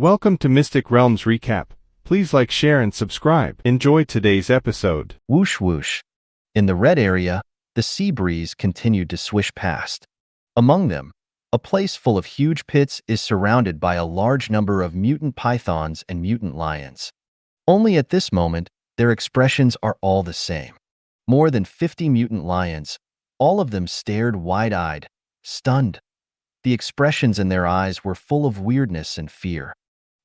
Welcome to Mystic Realms Recap. Please like, share, and subscribe. Enjoy today's episode. Whoosh whoosh. In the red area, the sea breeze continued to swish past. Among them, a place full of huge pits is surrounded by a large number of mutant pythons and mutant lions. Only at this moment, their expressions are all the same. More than 50 mutant lions, all of them stared wide-eyed, stunned. The expressions in their eyes were full of weirdness and fear.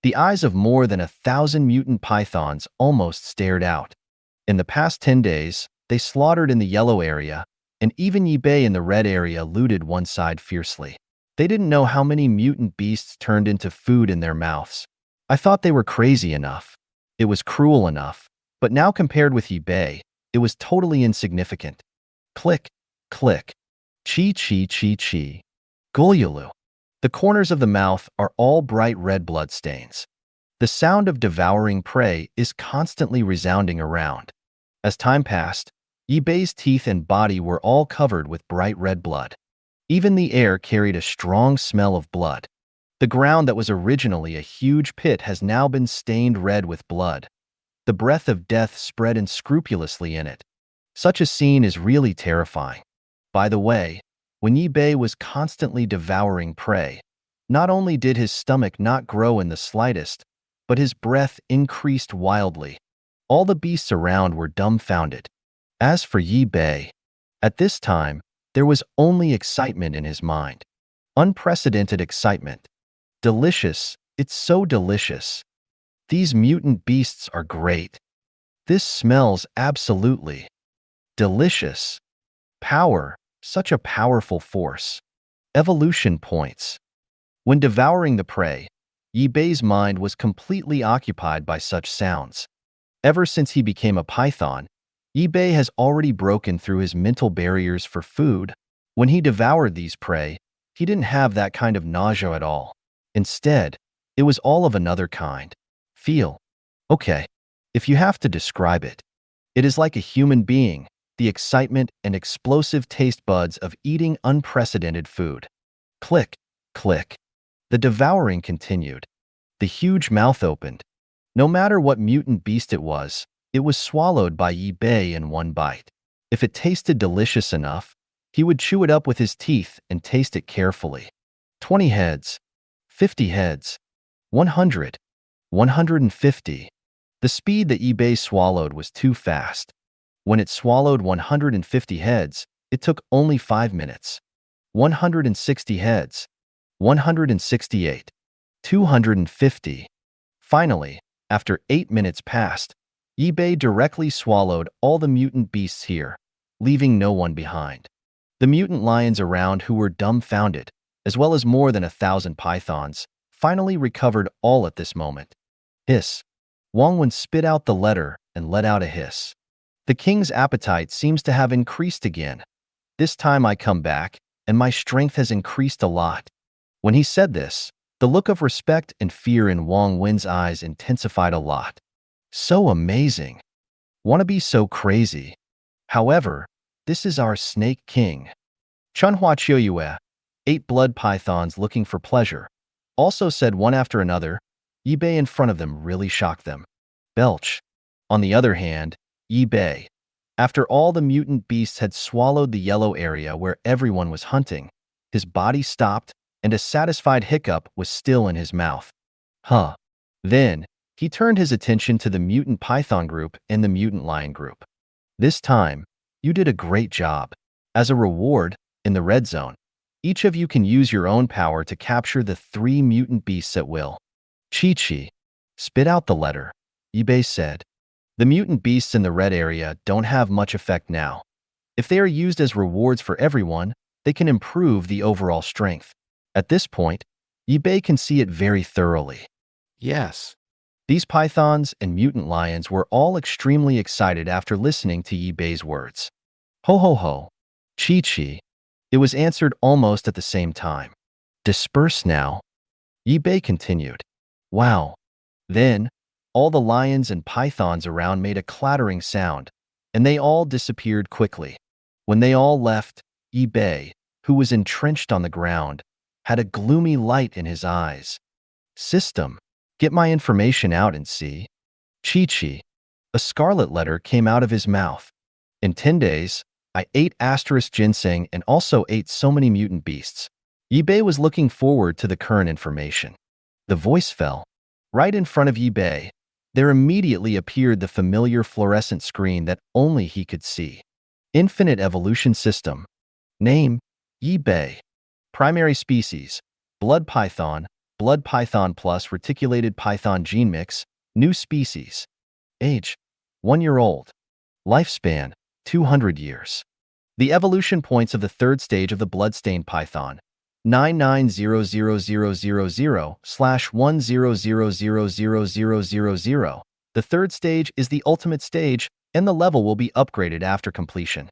The eyes of more than 1,000 mutant pythons almost stared out. In the past 10 days, they slaughtered in the yellow area, and even Yibei in the red area looted one side fiercely. They didn't know how many mutant beasts turned into food in their mouths. I thought they were crazy enough. It was cruel enough. But now compared with Yibei, it was totally insignificant. Click, click. Chi chi chi chi. Gulyulu. The corners of the mouth are all bright red blood stains. The sound of devouring prey is constantly resounding around. As time passed, Yibei's teeth and body were all covered with bright red blood. Even the air carried a strong smell of blood. The ground that was originally a huge pit has now been stained red with blood. The breath of death spread unscrupulously in it. Such a scene is really terrifying. By the way, when Yibei was constantly devouring prey, not only did his stomach not grow in the slightest, but his breath increased wildly. All the beasts around were dumbfounded. As for Yibei, at this time, there was only excitement in his mind. Unprecedented excitement. Delicious, it's so delicious. These mutant beasts are great. This smells absolutely delicious. Power, such a powerful force. Evolution points. When devouring the prey, Yibei's mind was completely occupied by such sounds. Ever since he became a python, Yibei has already broken through his mental barriers for food. When he devoured these prey, he didn't have that kind of nausea at all. Instead, it was all of another kind. Feel. Okay, if you have to describe it, it is like a human being, the excitement and explosive taste buds of eating unprecedented food. Click, click. The devouring continued. The huge mouth opened. No matter what mutant beast it was swallowed by Yibei in one bite. If it tasted delicious enough, he would chew it up with his teeth and taste it carefully. 20 heads, 50 heads, 100, 150. The speed that Yibei swallowed was too fast. When it swallowed 150 heads, it took only 5 minutes. 160 heads, 168, 250. Finally, after 8 minutes passed, Yibei directly swallowed all the mutant beasts here, leaving no one behind. The mutant lions around who were dumbfounded, as well as more than 1,000 pythons, finally recovered all at this moment. Hiss. Wangwen spit out the letter and let out a hiss. The king's appetite seems to have increased again. This time I come back, and my strength has increased a lot. When he said this, the look of respect and fear in Wang Wen's eyes intensified a lot. So amazing. Wanna be so crazy. However, this is our snake king. Chunhua Chiuyue, 8 blood pythons looking for pleasure, also said one after another. Yibei in front of them really shocked them. Belch. On the other hand, Yibei, after all the mutant beasts had swallowed the yellow area where everyone was hunting, his body stopped and a satisfied hiccup was still in his mouth. Huh. Then, he turned his attention to the mutant python group and the mutant lion group. This time, you did a great job. As a reward, in the red zone, each of you can use your own power to capture the 3 mutant beasts at will. Chi-Chi. Spit out the letter, Yibei said. The mutant beasts in the red area don't have much effect now. If they are used as rewards for everyone, they can improve the overall strength. At this point, Yibei can see it very thoroughly. Yes. These pythons and mutant lions were all extremely excited after listening to Yibei's words. Ho ho ho. Chi-Chi. It was answered almost at the same time. Disperse now. Yibei continued. Wow. Then, all the lions and pythons around made a clattering sound, and they all disappeared quickly. When they all left, Yibei, who was entrenched on the ground, had a gloomy light in his eyes. System. Get my information out and see. Chi. A scarlet letter came out of his mouth. In 10 days, I ate asterisk ginseng and also ate so many mutant beasts. Yibei was looking forward to the current information. The voice fell. Right in front of Yibei, there immediately appeared the familiar fluorescent screen that only he could see. Infinite Evolution System. Name, Yibei. Primary species, blood python plus reticulated python gene mix, new species. Age, 1 year old. Lifespan, 200 years. The evolution points of the third stage of the bloodstained python, 990000/1000000. The third stage is the ultimate stage, and the level will be upgraded after completion.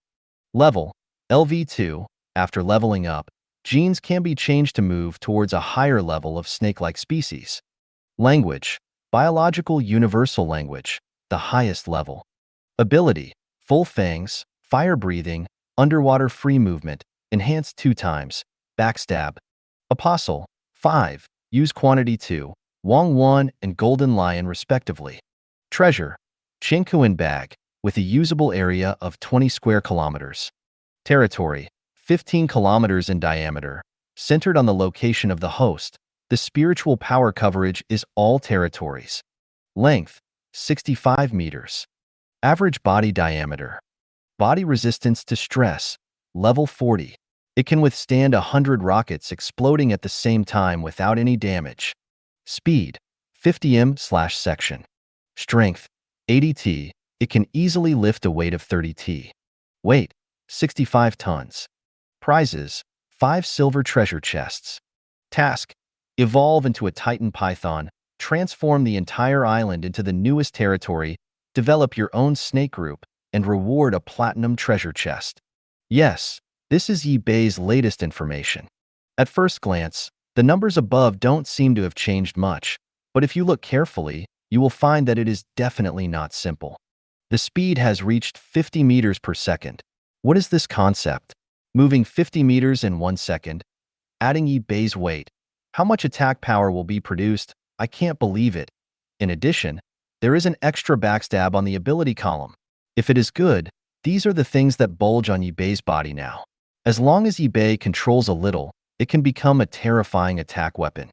Level, LV2. After leveling up, genes can be changed to move towards a higher level of snake-like species. Language, biological universal language, the highest level. Ability, full fangs, fire breathing, underwater free movement, enhanced 2 times, backstab. Apostle, 5, use quantity 2, Wong 1 and Golden Lion respectively. Treasure, Chinkuan bag, with a usable area of 20 square kilometers. Territory, 15 kilometers in diameter, centered on the location of the host. The spiritual power coverage is all territories. Length, 65 meters. Average body diameter. Body resistance to stress, level 40. It can withstand 100 rockets exploding at the same time without any damage. Speed, 50 m/section. Strength, 80 t. It can easily lift a weight of 30 t. Weight, 65 tons. Prizes, 5 silver treasure chests. Task, evolve into a Titan python, transform the entire island into the newest territory, develop your own snake group, and reward a platinum treasure chest. Yes, this is Yibei's latest information. At first glance, the numbers above don't seem to have changed much, but if you look carefully, you will find that it is definitely not simple. The speed has reached 50 meters per second. What is this concept? Moving 50 meters in 1 second, adding Yibei's weight. How much attack power will be produced? I can't believe it. In addition, there is an extra backstab on the ability column. If it is good, these are the things that bulge on Yibei's body now. As long as Yibei controls a little, it can become a terrifying attack weapon.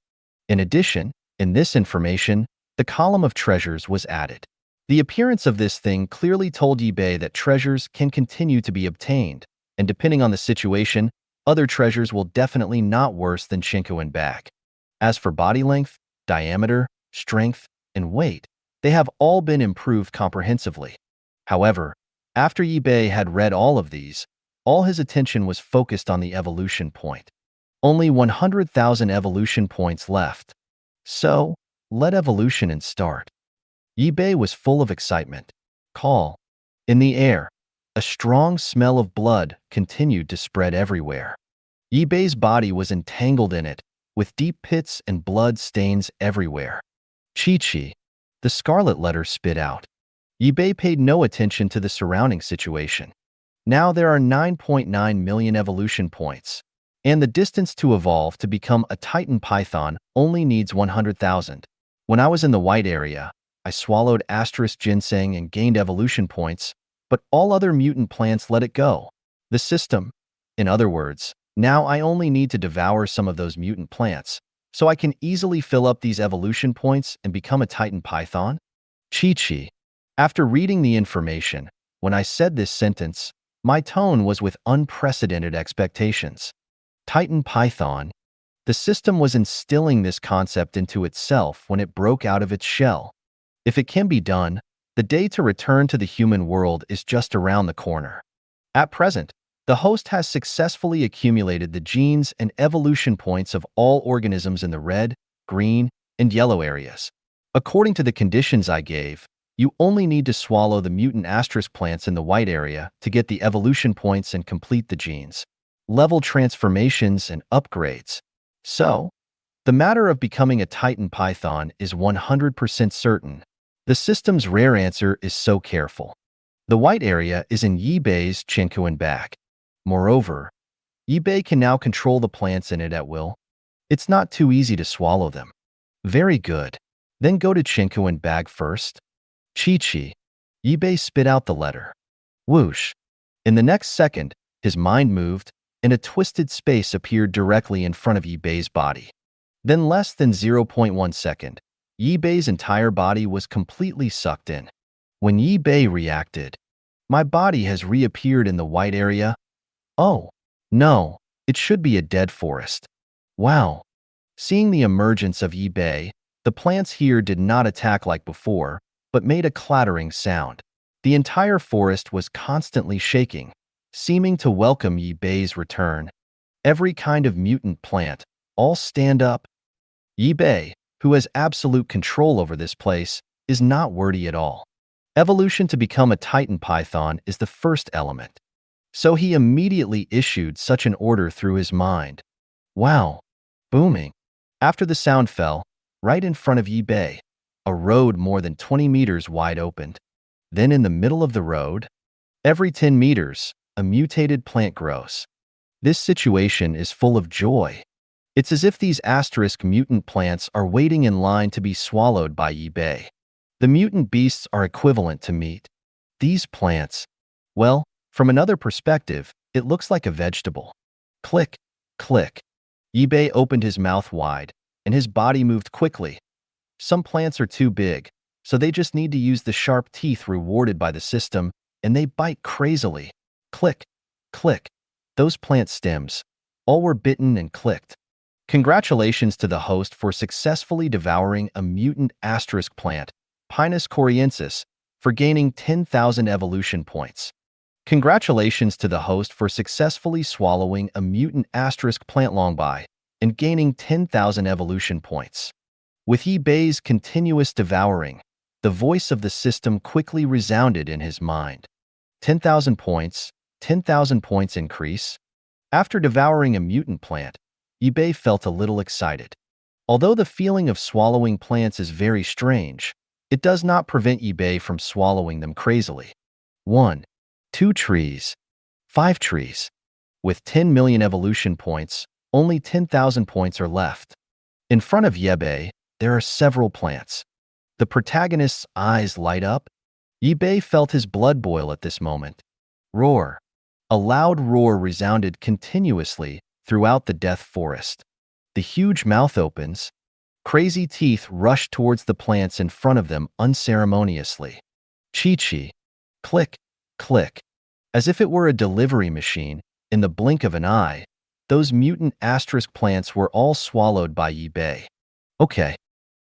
In addition, in this information, the column of treasures was added. The appearance of this thing clearly told Yibei that treasures can continue to be obtained, and depending on the situation, other treasures will definitely not worse than Chinkuan bag. As for body length, diameter, strength, and weight, they have all been improved comprehensively. However, after Yibei had read all of these, all his attention was focused on the evolution point. Only 100,000 evolution points left. So, let evolution and start. Yibei was full of excitement. Call. In the air, a strong smell of blood continued to spread everywhere. Yibei's body was entangled in it, with deep pits and blood stains everywhere. Chi. The scarlet letter spit out. Yibei paid no attention to the surrounding situation. Now there are 9.9 million evolution points, and the distance to evolve to become a Titan python only needs 100,000. When I was in the white area, I swallowed asterisk ginseng and gained evolution points, but all other mutant plants let it go. The system, in other words, now I only need to devour some of those mutant plants, so I can easily fill up these evolution points and become a Titan python? Chi. After reading the information, when I said this sentence, my tone was with unprecedented expectations. Titan python. The system was instilling this concept into itself when it broke out of its shell. If it can be done, the day to return to the human world is just around the corner. At present, the host has successfully accumulated the genes and evolution points of all organisms in the red, green, and yellow areas. According to the conditions I gave, you only need to swallow the mutant asterisk plants in the white area to get the evolution points and complete the genes, level transformations, and upgrades. So, the matter of becoming a Titan python is 100% certain. The system's rare answer is so careful. The white area is in Yibei's Chinkuan bag. Moreover, Yibei can now control the plants in it at will. It's not too easy to swallow them. Very good. Then go to Chinko and bag first. Chi. Yibei spit out the letter. Whoosh. In the next second, his mind moved, and a twisted space appeared directly in front of Yibei's body. Then less than 0.1 second, Yibei's entire body was completely sucked in. When Yibei reacted, my body has reappeared in the white area. Oh, no, it should be a dead forest. Wow. Seeing the emergence of Yibei, the plants here did not attack like before, but made a clattering sound. The entire forest was constantly shaking, seeming to welcome Yibei's return. Every kind of mutant plant, all stand up. Yibei, who has absolute control over this place, is not wordy at all. Evolution to become a Titan Python is the first element. So he immediately issued such an order through his mind. Wow. Booming. After the sound fell, right in front of Yibei, a road more than 20 meters wide opened. Then in the middle of the road, every 10 meters, a mutated plant grows. This situation is full of joy. It's as if these asterisk mutant plants are waiting in line to be swallowed by Yibei. The mutant beasts are equivalent to meat. These plants, well, from another perspective, it looks like a vegetable. Click, click. Yibei opened his mouth wide, and his body moved quickly. Some plants are too big, so they just need to use the sharp teeth rewarded by the system, and they bite crazily. Click, click. Those plant stems, all were bitten and clicked. Congratulations to the host for successfully devouring a mutant asterisk plant, Pinus coriensis, for gaining 10,000 evolution points. Congratulations to the host for successfully swallowing a mutant asterisk plant longby and gaining 10,000 evolution points. With Yibei's continuous devouring, the voice of the system quickly resounded in his mind. 10,000 points, 10,000 points increase. After devouring a mutant plant, Yibei felt a little excited. Although the feeling of swallowing plants is very strange, it does not prevent Yibei from swallowing them crazily. 1, 2 trees, 5 trees. With 10 million evolution points, only 10,000 points are left. In front of Yibei, there are several plants. The protagonist's eyes light up. Yibei felt his blood boil at this moment. Roar. A loud roar resounded continuously throughout the death forest. The huge mouth opens. Crazy teeth rush towards the plants in front of them unceremoniously. Chi. Click, click. As if it were a delivery machine, in the blink of an eye, those mutant asterisk plants were all swallowed by Yibei. Okay.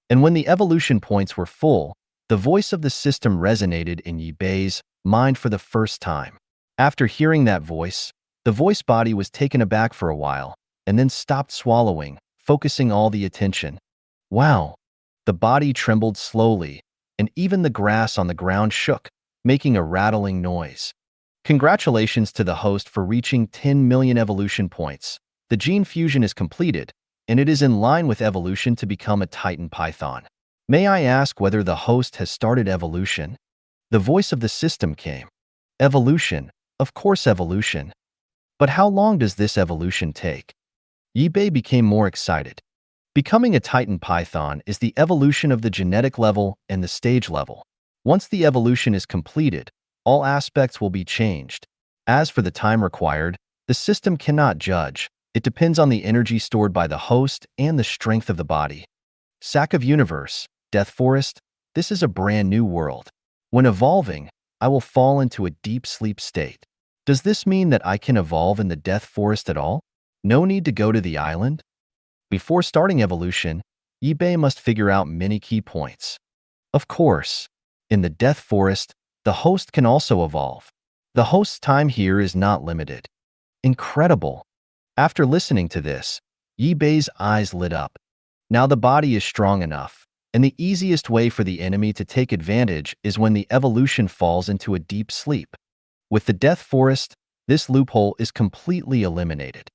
And when the evolution points were full, the voice of the system resonated in Yibei's mind for the first time. After hearing that voice, the voice body was taken aback for a while, and then stopped swallowing, focusing all the attention. Wow! The body trembled slowly, and even the grass on the ground shook, making a rattling noise. Congratulations to the host for reaching 10 million evolution points. The gene fusion is completed, and it is in line with evolution to become a Titan Python. May I ask whether the host has started evolution? The voice of the system came. Evolution, of course evolution. But how long does this evolution take? Yibei became more excited. Becoming a Titan Python is the evolution of the genetic level and the stage level. Once the evolution is completed, all aspects will be changed. As for the time required, the system cannot judge. It depends on the energy stored by the host and the strength of the body. Sack of Universe, Death Forest, this is a brand new world. When evolving, I will fall into a deep sleep state. Does this mean that I can evolve in the Death Forest at all? No need to go to the island? Before starting evolution, Yibei must figure out many key points. Of course, in the Death Forest, the host can also evolve. The host's time here is not limited. Incredible! After listening to this, Yibei's eyes lit up. Now the body is strong enough, and the easiest way for the enemy to take advantage is when the evolution falls into a deep sleep. With the Death Forest, this loophole is completely eliminated.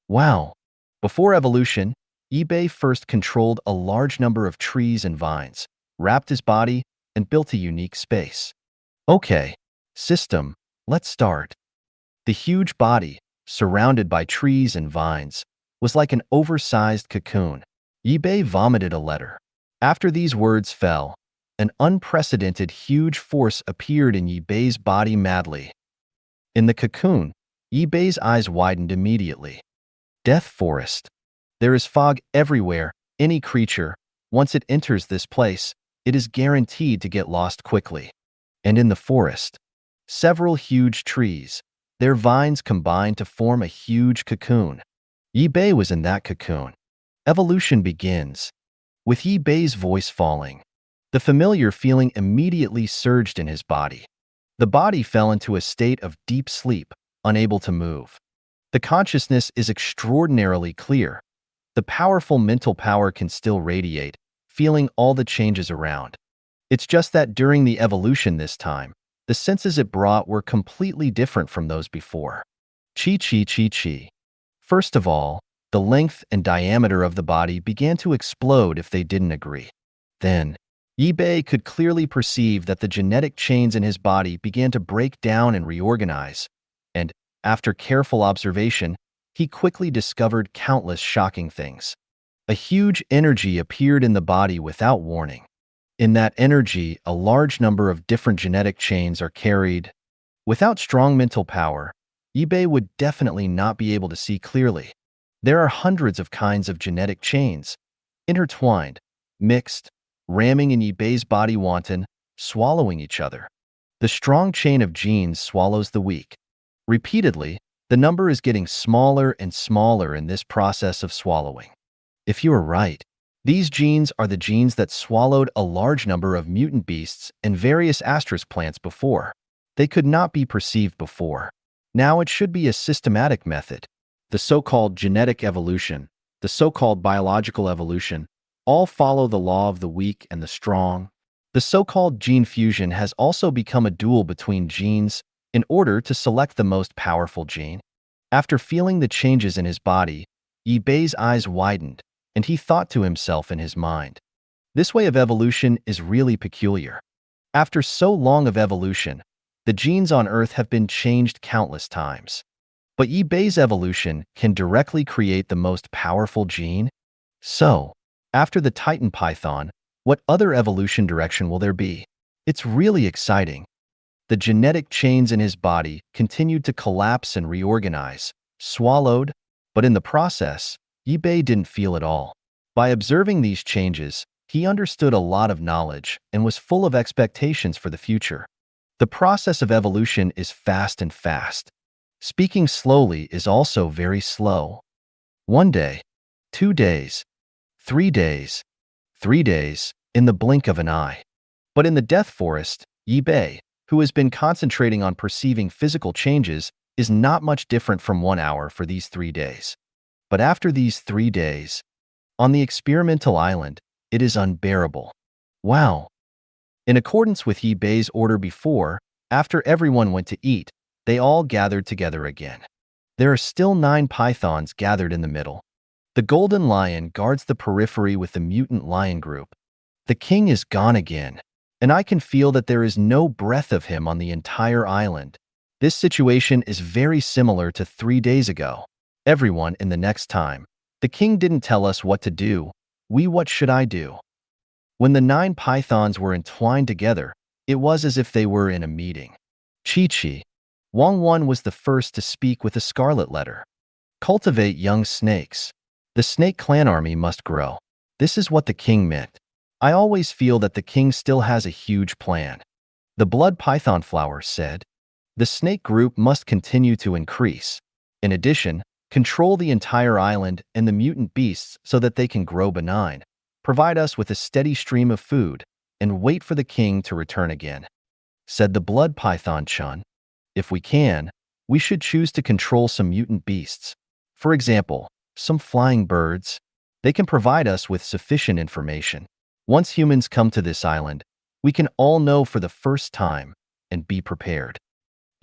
Wow! Before evolution, Yibei first controlled a large number of trees and vines, wrapped his body, and built a unique space. Okay, system, let's start. The huge body, surrounded by trees and vines, was like an oversized cocoon. Yibei vomited a letter. After these words fell, an unprecedented huge force appeared in Yi Bei's body madly. In the cocoon, Yi Bei's eyes widened immediately. Death forest. There is fog everywhere. Any creature, once it enters this place, it is guaranteed to get lost quickly. And in the forest, several huge trees, their vines combine to form a huge cocoon. Yi Bei was in that cocoon. Evolution begins. With Yi Bei's voice falling, the familiar feeling immediately surged in his body. The body fell into a state of deep sleep, unable to move. The consciousness is extraordinarily clear. The powerful mental power can still radiate, feeling all the changes around. It's just that during the evolution this time, the senses it brought were completely different from those before. Chi. First of all, the length and diameter of the body began to explode if they didn't agree. Then, Yi Bei could clearly perceive that the genetic chains in his body began to break down and reorganize, and, after careful observation, he quickly discovered countless shocking things. A huge energy appeared in the body without warning. In that energy, a large number of different genetic chains are carried. Without strong mental power, Yi Bei would definitely not be able to see clearly. There are hundreds of kinds of genetic chains, intertwined, mixed, ramming in Yi Bei's body wanton, swallowing each other. The strong chain of genes swallows the weak. Repeatedly, the number is getting smaller and smaller in this process of swallowing. If you are right, these genes are the genes that swallowed a large number of mutant beasts and various asterisk plants before. They could not be perceived before. Now it should be a systematic method. The so-called genetic evolution, the so-called biological evolution, all follow the law of the weak and the strong. The so-called gene fusion has also become a duel between genes in order to select the most powerful gene. After feeling the changes in his body, Yi Bei's eyes widened, and he thought to himself in his mind, "This way of evolution is really peculiar. After so long of evolution, the genes on Earth have been changed countless times. But Yi Bei's evolution can directly create the most powerful gene? So, after the Titan Python, what other evolution direction will there be? It's really exciting." The genetic chains in his body continued to collapse and reorganize, swallowed, but in the process, Yi Bei didn't feel it all. By observing these changes, he understood a lot of knowledge and was full of expectations for the future. The process of evolution is fast and fast. Speaking slowly is also very slow. 1 day, 2 days, 3 days, 3 days, in the blink of an eye. But in the death forest, Yi Bei, who has been concentrating on perceiving physical changes, is not much different from 1 hour for these 3 days. But after these 3 days, on the experimental island, it is unbearable. Wow! In accordance with Yi Bei's order before, after everyone went to eat, they all gathered together again. There are still 9 pythons gathered in the middle. The golden lion guards the periphery with the mutant lion group. The king is gone again, and I can feel that there is no breath of him on the entire island. This situation is very similar to 3 days ago. Everyone in the next time. The king didn't tell us what to do. What should I do? When the 9 pythons were entwined together, it was as if they were in a meeting. Chi. Wang Wan was the first to speak with a scarlet letter. Cultivate young snakes. The snake clan army must grow. This is what the king meant. I always feel that the king still has a huge plan. The blood python flower said, the snake group must continue to increase. In addition, control the entire island and the mutant beasts so that they can grow benign, provide us with a steady stream of food, and wait for the king to return again. Said the blood python Chun. If we can, we should choose to control some mutant beasts. For example, some flying birds. They can provide us with sufficient information. Once humans come to this island, we can all know for the first time and be prepared.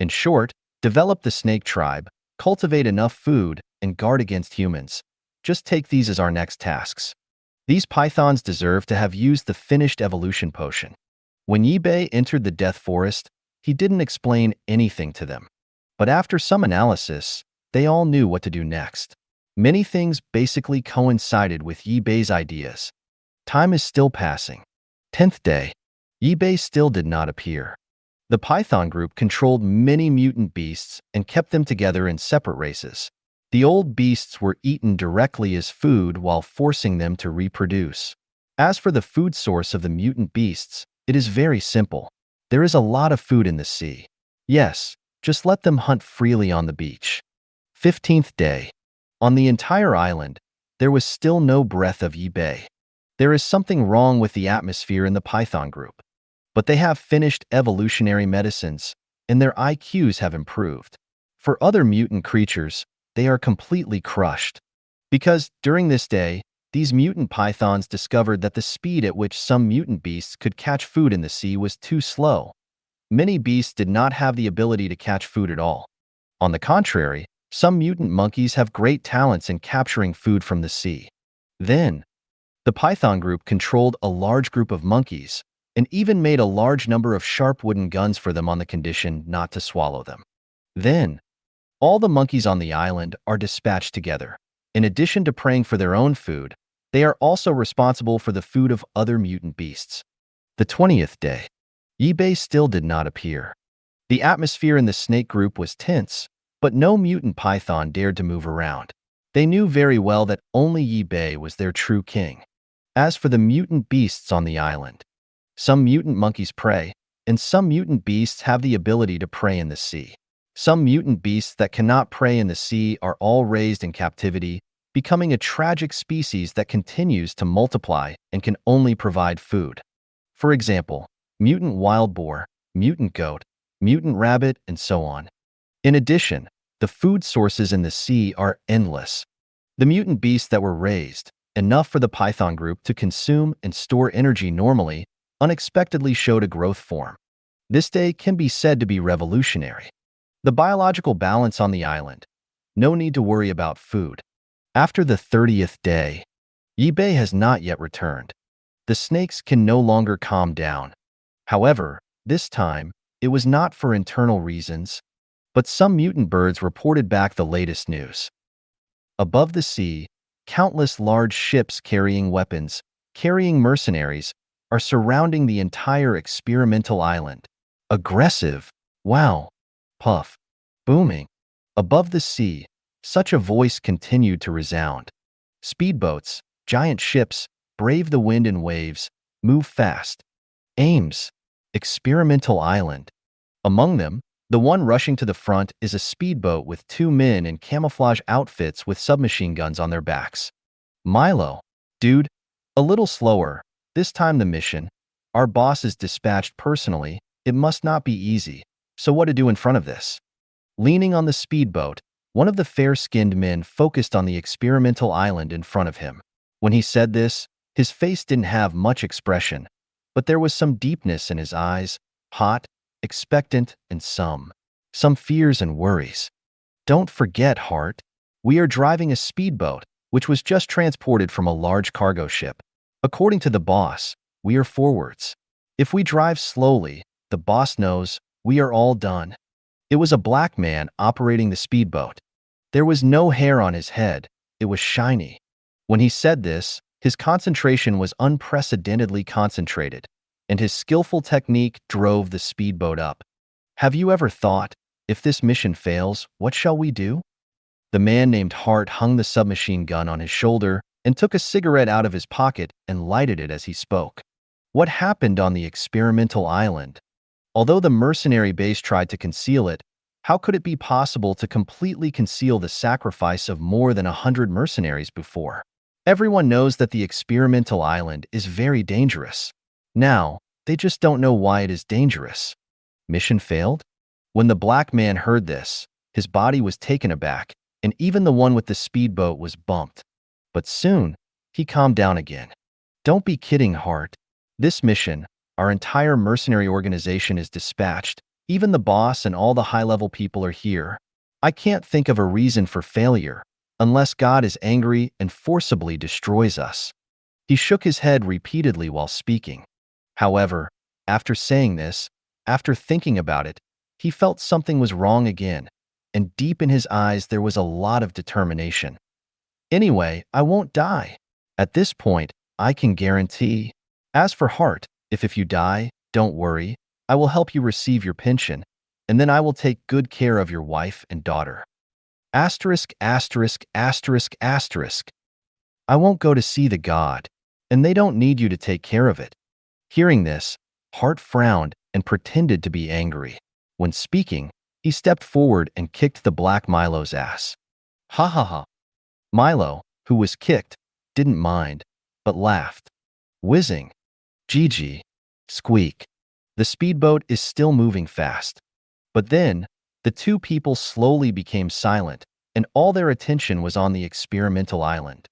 In short, develop the snake tribe, cultivate enough food, and guard against humans. Just take these as our next tasks. These pythons deserve to have used the finished evolution potion. When Yi Bei entered the death forest, he didn't explain anything to them. But after some analysis, they all knew what to do next. Many things basically coincided with Yi Bei's ideas. Time is still passing. 10th day. Yibei still did not appear. The Python group controlled many mutant beasts and kept them together in separate races. The old beasts were eaten directly as food while forcing them to reproduce. As for the food source of the mutant beasts, it is very simple. There is a lot of food in the sea. Yes, just let them hunt freely on the beach. 15th day. On the entire island, there was still no breath of Yibei. There is something wrong with the atmosphere in the Python group. But they have finished evolutionary medicines, and their IQs have improved. For other mutant creatures, they are completely crushed. Because during this day, these mutant pythons discovered that the speed at which some mutant beasts could catch food in the sea was too slow. Many beasts did not have the ability to catch food at all. On the contrary, some mutant monkeys have great talents in capturing food from the sea. Then, the Python group controlled a large group of monkeys and even made a large number of sharp wooden guns for them on the condition not to swallow them. Then, all the monkeys on the island are dispatched together. In addition to praying for their own food, they are also responsible for the food of other mutant beasts. The 20th day. Yibei still did not appear. The atmosphere in the snake group was tense, but no mutant python dared to move around. They knew very well that only Yibei was their true king. As for the mutant beasts on the island, some mutant monkeys prey, and some mutant beasts have the ability to prey in the sea. Some mutant beasts that cannot prey in the sea are all raised in captivity, becoming a tragic species that continues to multiply and can only provide food. For example, mutant wild boar, mutant goat, mutant rabbit, and so on. In addition, the food sources in the sea are endless. The mutant beasts that were raised, enough for the Python group to consume and store energy normally, unexpectedly showed a growth form. This day can be said to be revolutionary. The biological balance on the island. No need to worry about food. After the 30th day, Yibei has not yet returned. The snakes can no longer calm down. However, this time, it was not for internal reasons, but some mutant birds reported back the latest news. Above the sea, countless large ships carrying weapons, carrying mercenaries, are surrounding the entire experimental island. Aggressive. Wow. Puff. Booming. Above the sea, such a voice continued to resound. Speedboats, giant ships, brave the wind and waves, move fast. Aims. Experimental island. Among them, the one rushing to the front is a speedboat with two men in camouflage outfits with submachine guns on their backs. Milo. Dude, a little slower. This time the mission. Our boss is dispatched personally. It must not be easy. So what to do in front of this? Leaning on the speedboat, one of the fair-skinned men focused on the experimental island in front of him. When he said this, his face didn't have much expression, but there was some deepness in his eyes, hot, expectant, and some fears and worries. Don't forget, Hart, we are driving a speedboat, which was just transported from a large cargo ship. According to the boss, we are forwards. If we drive slowly, the boss knows we are all done. It was a black man operating the speedboat. There was no hair on his head. It was shiny. When he said this, his concentration was unprecedentedly concentrated, and his skillful technique drove the speedboat up. Have you ever thought, if this mission fails, what shall we do? The man named Hart hung the submachine gun on his shoulder and took a cigarette out of his pocket and lighted it as he spoke. What happened on the experimental island? Although the mercenary base tried to conceal it, how could it be possible to completely conceal the sacrifice of more than 100 mercenaries before? Everyone knows that the experimental island is very dangerous. Now, they just don't know why it is dangerous. Mission failed? When the black man heard this, his body was taken aback, and even the one with the speedboat was bumped. But soon, he calmed down again. Don't be kidding, Hart. This mission, our entire mercenary organization is dispatched. Even the boss and all the high-level people are here. I can't think of a reason for failure, unless God is angry and forcibly destroys us. He shook his head repeatedly while speaking. However, after saying this, after thinking about it, he felt something was wrong again, and deep in his eyes there was a lot of determination. Anyway, I won't die. At this point, I can guarantee. As for heart, if you die, don't worry, I will help you receive your pension, and then I will take good care of your wife and daughter. Asterisk, asterisk, asterisk, asterisk. I won't go to see the god, and they don't need you to take care of it. Hearing this, Hart frowned and pretended to be angry. When speaking, he stepped forward and kicked the black Milo's ass. Ha ha ha. Milo, who was kicked, didn't mind, but laughed. Whizzing. GG. Squeak. The speedboat is still moving fast. But then, the two people slowly became silent, and all their attention was on the experimental island.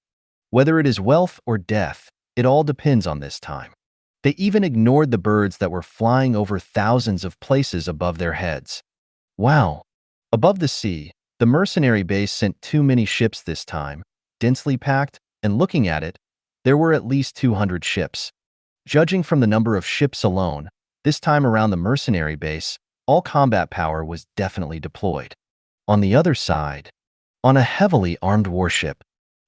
Whether it is wealth or death, it all depends on this time. They even ignored the birds that were flying over thousands of places above their heads. Wow! Above the sea, the mercenary base sent too many ships this time, densely packed, and looking at it, there were at least 200 ships. Judging from the number of ships alone, this time around the mercenary base, all combat power was definitely deployed. On the other side, on a heavily armed warship,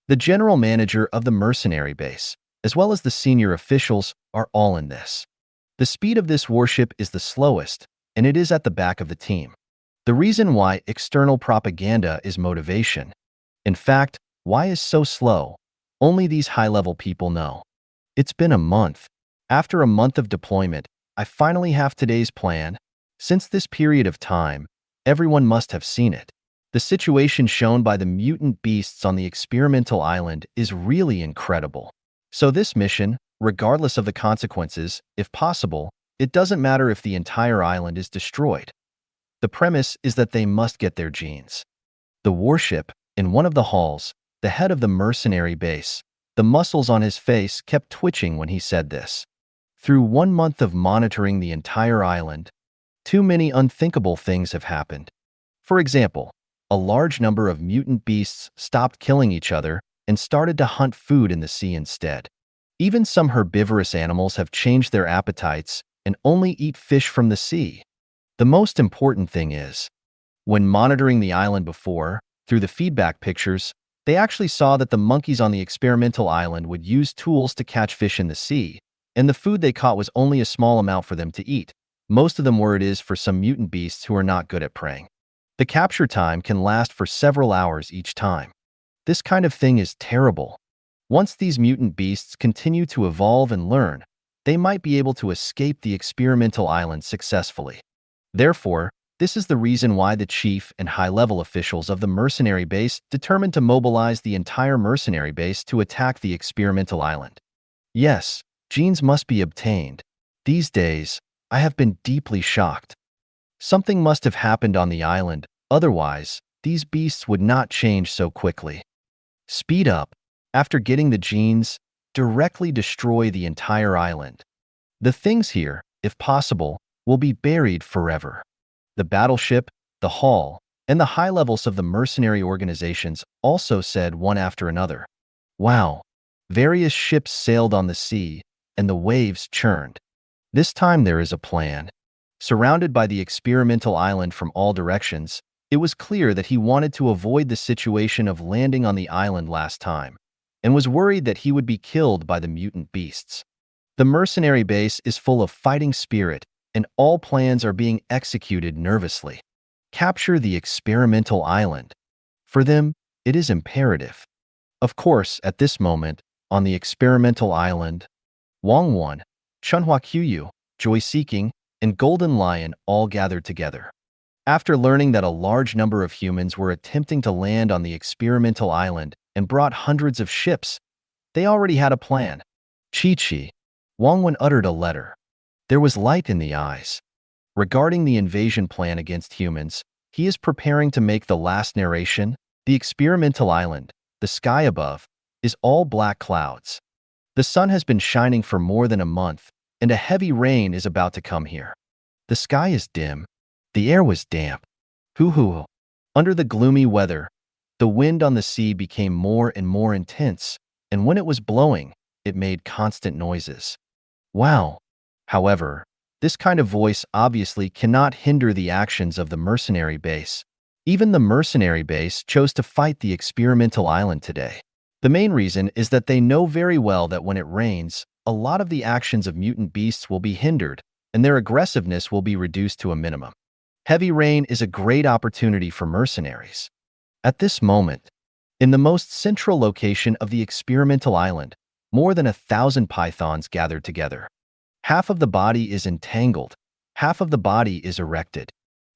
the general manager of the mercenary base, as well as the senior officials, are all in this. The speed of this warship is the slowest, and it is at the back of the team. The reason why external propaganda is motivation. In fact, why is so slow? Only these high-level people know. It's been a month. After a month of deployment, I finally have today's plan. Since this period of time, everyone must have seen it. The situation shown by the mutant beasts on the experimental island is really incredible. So this mission, regardless of the consequences, if possible, it doesn't matter if the entire island is destroyed. The premise is that they must get their genes. The warship, in one of the halls, the head of the mercenary base, the muscles on his face kept twitching when he said this. Through 1 month of monitoring the entire island, too many unthinkable things have happened. For example, a large number of mutant beasts stopped killing each other and started to hunt food in the sea instead. Even some herbivorous animals have changed their appetites and only eat fish from the sea. The most important thing is, when monitoring the island before, through the feedback pictures, they actually saw that the monkeys on the experimental island would use tools to catch fish in the sea, and the food they caught was only a small amount for them to eat. Most of them were it is for some mutant beasts who are not good at preying. The capture time can last for several hours each time. This kind of thing is terrible. Once these mutant beasts continue to evolve and learn, they might be able to escape the experimental island successfully. Therefore, this is the reason why the chief and high-level officials of the mercenary base determined to mobilize the entire mercenary base to attack the experimental island. Yes, genes must be obtained. These days, I have been deeply shocked. Something must have happened on the island, otherwise, these beasts would not change so quickly. Speed up. After getting the genes, directly destroy the entire island. The things here, if possible, will be buried forever. The battleship, the hall, and the high levels of the mercenary organizations also said one after another. Wow! Various ships sailed on the sea, and the waves churned. This time there is a plan. Surrounded by the experimental island from all directions, it was clear that he wanted to avoid the situation of landing on the island last time, and was worried that he would be killed by the mutant beasts. The mercenary base is full of fighting spirit, and all plans are being executed nervously. Capture the experimental island. For them, it is imperative. Of course, at this moment, on the experimental island, Wang Wan, Chunhua Qiyu, Joy Seeking, and Golden Lion all gathered together. After learning that a large number of humans were attempting to land on the experimental island and brought hundreds of ships, they already had a plan. Chi-Chi. Wang Wan uttered a letter. There was light in the eyes. Regarding the invasion plan against humans, he is preparing to make the last narration. The experimental island, the sky above, is all black clouds. The sun has been shining for more than a month, and a heavy rain is about to come here. The sky is dim. The air was damp. Hoo-hoo. Under the gloomy weather, the wind on the sea became more and more intense, and when it was blowing, it made constant noises. Wow! However, this kind of voice obviously cannot hinder the actions of the mercenary base. Even the mercenary base chose to fight the experimental island today. The main reason is that they know very well that when it rains, a lot of the actions of mutant beasts will be hindered, and their aggressiveness will be reduced to a minimum. Heavy rain is a great opportunity for mercenaries. At this moment, in the most central location of the experimental island, more than 1,000 pythons gathered together. Half of the body is entangled, half of the body is erected.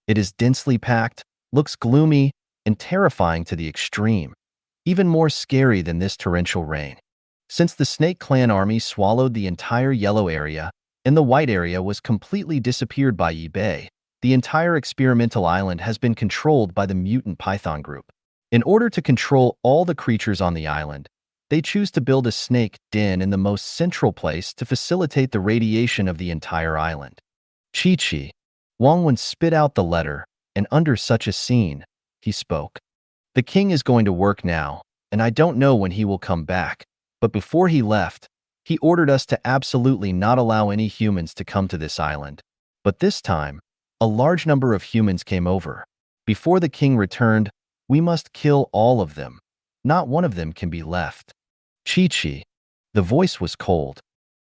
It is densely packed, looks gloomy, and terrifying to the extreme, even more scary than this torrential rain. Since the Snake Clan army swallowed the entire yellow area, and the white area was completely disappeared by eBay, the entire experimental island has been controlled by the mutant python group. In order to control all the creatures on the island, they choose to build a snake den in the most central place to facilitate the radiation of the entire island. Chi-Chi. Wang Wen spit out the letter, and under such a scene, he spoke. The king is going to work now, and I don't know when he will come back, but before he left, he ordered us to absolutely not allow any humans to come to this island. But this time, a large number of humans came over. Before the king returned, we must kill all of them. Not one of them can be left. Chi-Chi. The voice was cold.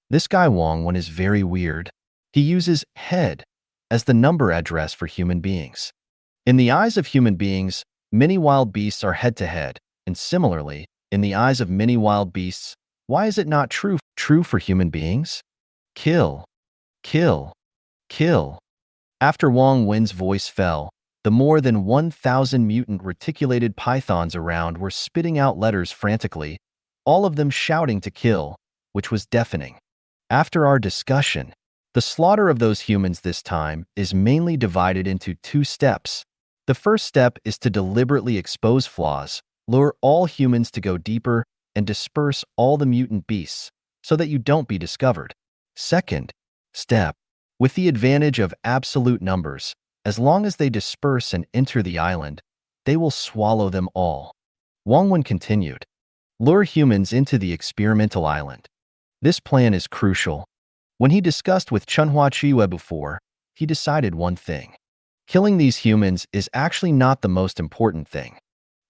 This guy Wang Wen is very weird. He uses head as the number address for human beings. In the eyes of human beings, many wild beasts are head-to-head, and similarly, in the eyes of many wild beasts, why is it not true for human beings? Kill. Kill. Kill. After Wang Wen's voice fell, the more than 1,000 mutant reticulated pythons around were spitting out letters frantically, all of them shouting to kill, which was deafening. After our discussion, the slaughter of those humans this time is mainly divided into 2 steps. The first step is to deliberately expose flaws, lure all humans to go deeper, and disperse all the mutant beasts, so that you don't be discovered. Second step, with the advantage of absolute numbers, as long as they disperse and enter the island, they will swallow them all. Wang Wen continued. Lure humans into the experimental island. This plan is crucial. When he discussed with Manhwa Ch before, he decided one thing. Killing these humans is actually not the most important thing.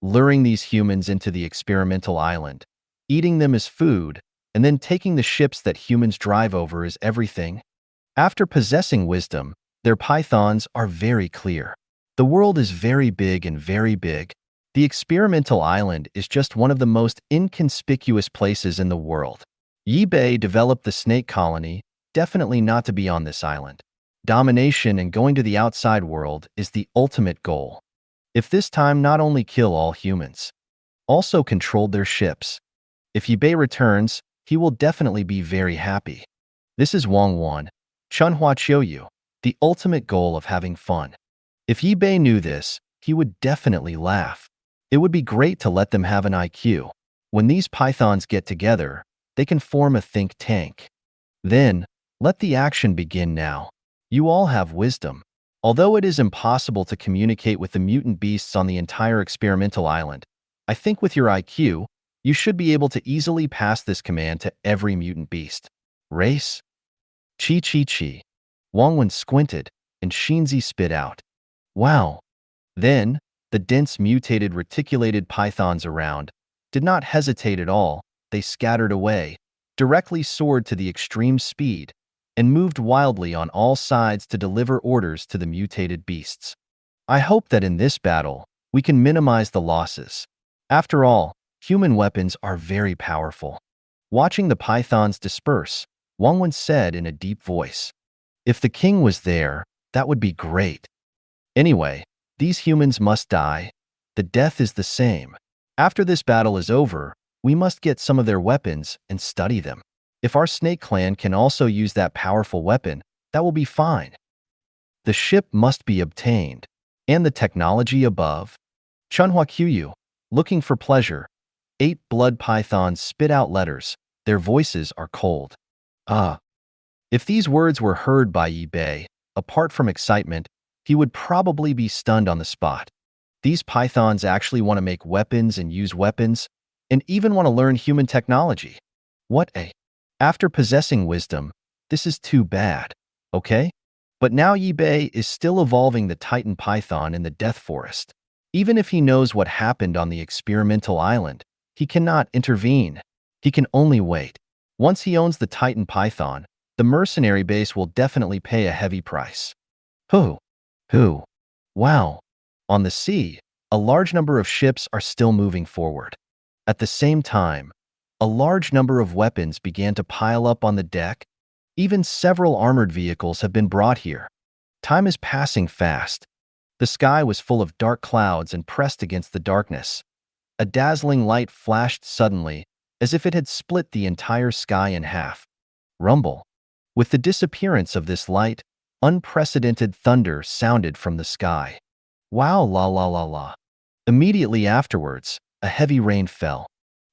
Luring these humans into the experimental island, eating them as food, and then taking the ships that humans drive over is everything. After possessing wisdom, their pythons are very clear. The world is very big and very big. The experimental island is just one of the most inconspicuous places in the world. Yi Bei developed the snake colony, definitely not to be on this island. Domination and going to the outside world is the ultimate goal. If this time not only kill all humans, also controlled their ships. If Yi Bei returns, he will definitely be very happy. This is Wang Wen, Manhwa Ch, the ultimate goal of having fun. If Yi Bei knew this, he would definitely laugh. It would be great to let them have an IQ. When these pythons get together, they can form a think tank. Then, let the action begin now. You all have wisdom. Although it is impossible to communicate with the mutant beasts on the entire experimental island, I think with your IQ, you should be able to easily pass this command to every mutant beast. Race? Chi. Wang Wen squinted, and Shinzi spit out. Wow. Then, the dense mutated reticulated pythons around did not hesitate at all. They scattered away, directly soared to the extreme speed, and moved wildly on all sides to deliver orders to the mutated beasts. I hope that in this battle, we can minimize the losses. After all, human weapons are very powerful. Watching the pythons disperse, Wang Wen said in a deep voice, if the king was there, that would be great. Anyway, these humans must die. The death is the same. After this battle is over, we must get some of their weapons and study them. If our snake clan can also use that powerful weapon, that will be fine. The ship must be obtained. And the technology above? Chunhua Q, looking for pleasure. 8 blood pythons spit out letters. Their voices are cold. If these words were heard by Yi Bei, apart from excitement, he would probably be stunned on the spot. These pythons actually want to make weapons and use weapons, and even want to learn human technology. What a... After possessing wisdom, this is too bad, okay? But now Yi Bei is still evolving the Titan Python in the Death Forest. Even if he knows what happened on the experimental island, He cannot intervene. He can only wait. Once he owns the Titan Python, the mercenary base will definitely pay a heavy price. Who? Who? Wow. On the sea, a large number of ships are still moving forward. At the same time, a large number of weapons began to pile up on the deck. Even several armored vehicles have been brought here. Time is passing fast. The sky was full of dark clouds and pressed against the darkness. A dazzling light flashed suddenly, as if it had split the entire sky in half. Rumble. With the disappearance of this light, unprecedented thunder sounded from the sky. Wow, la la la la. Immediately afterwards, a heavy rain fell.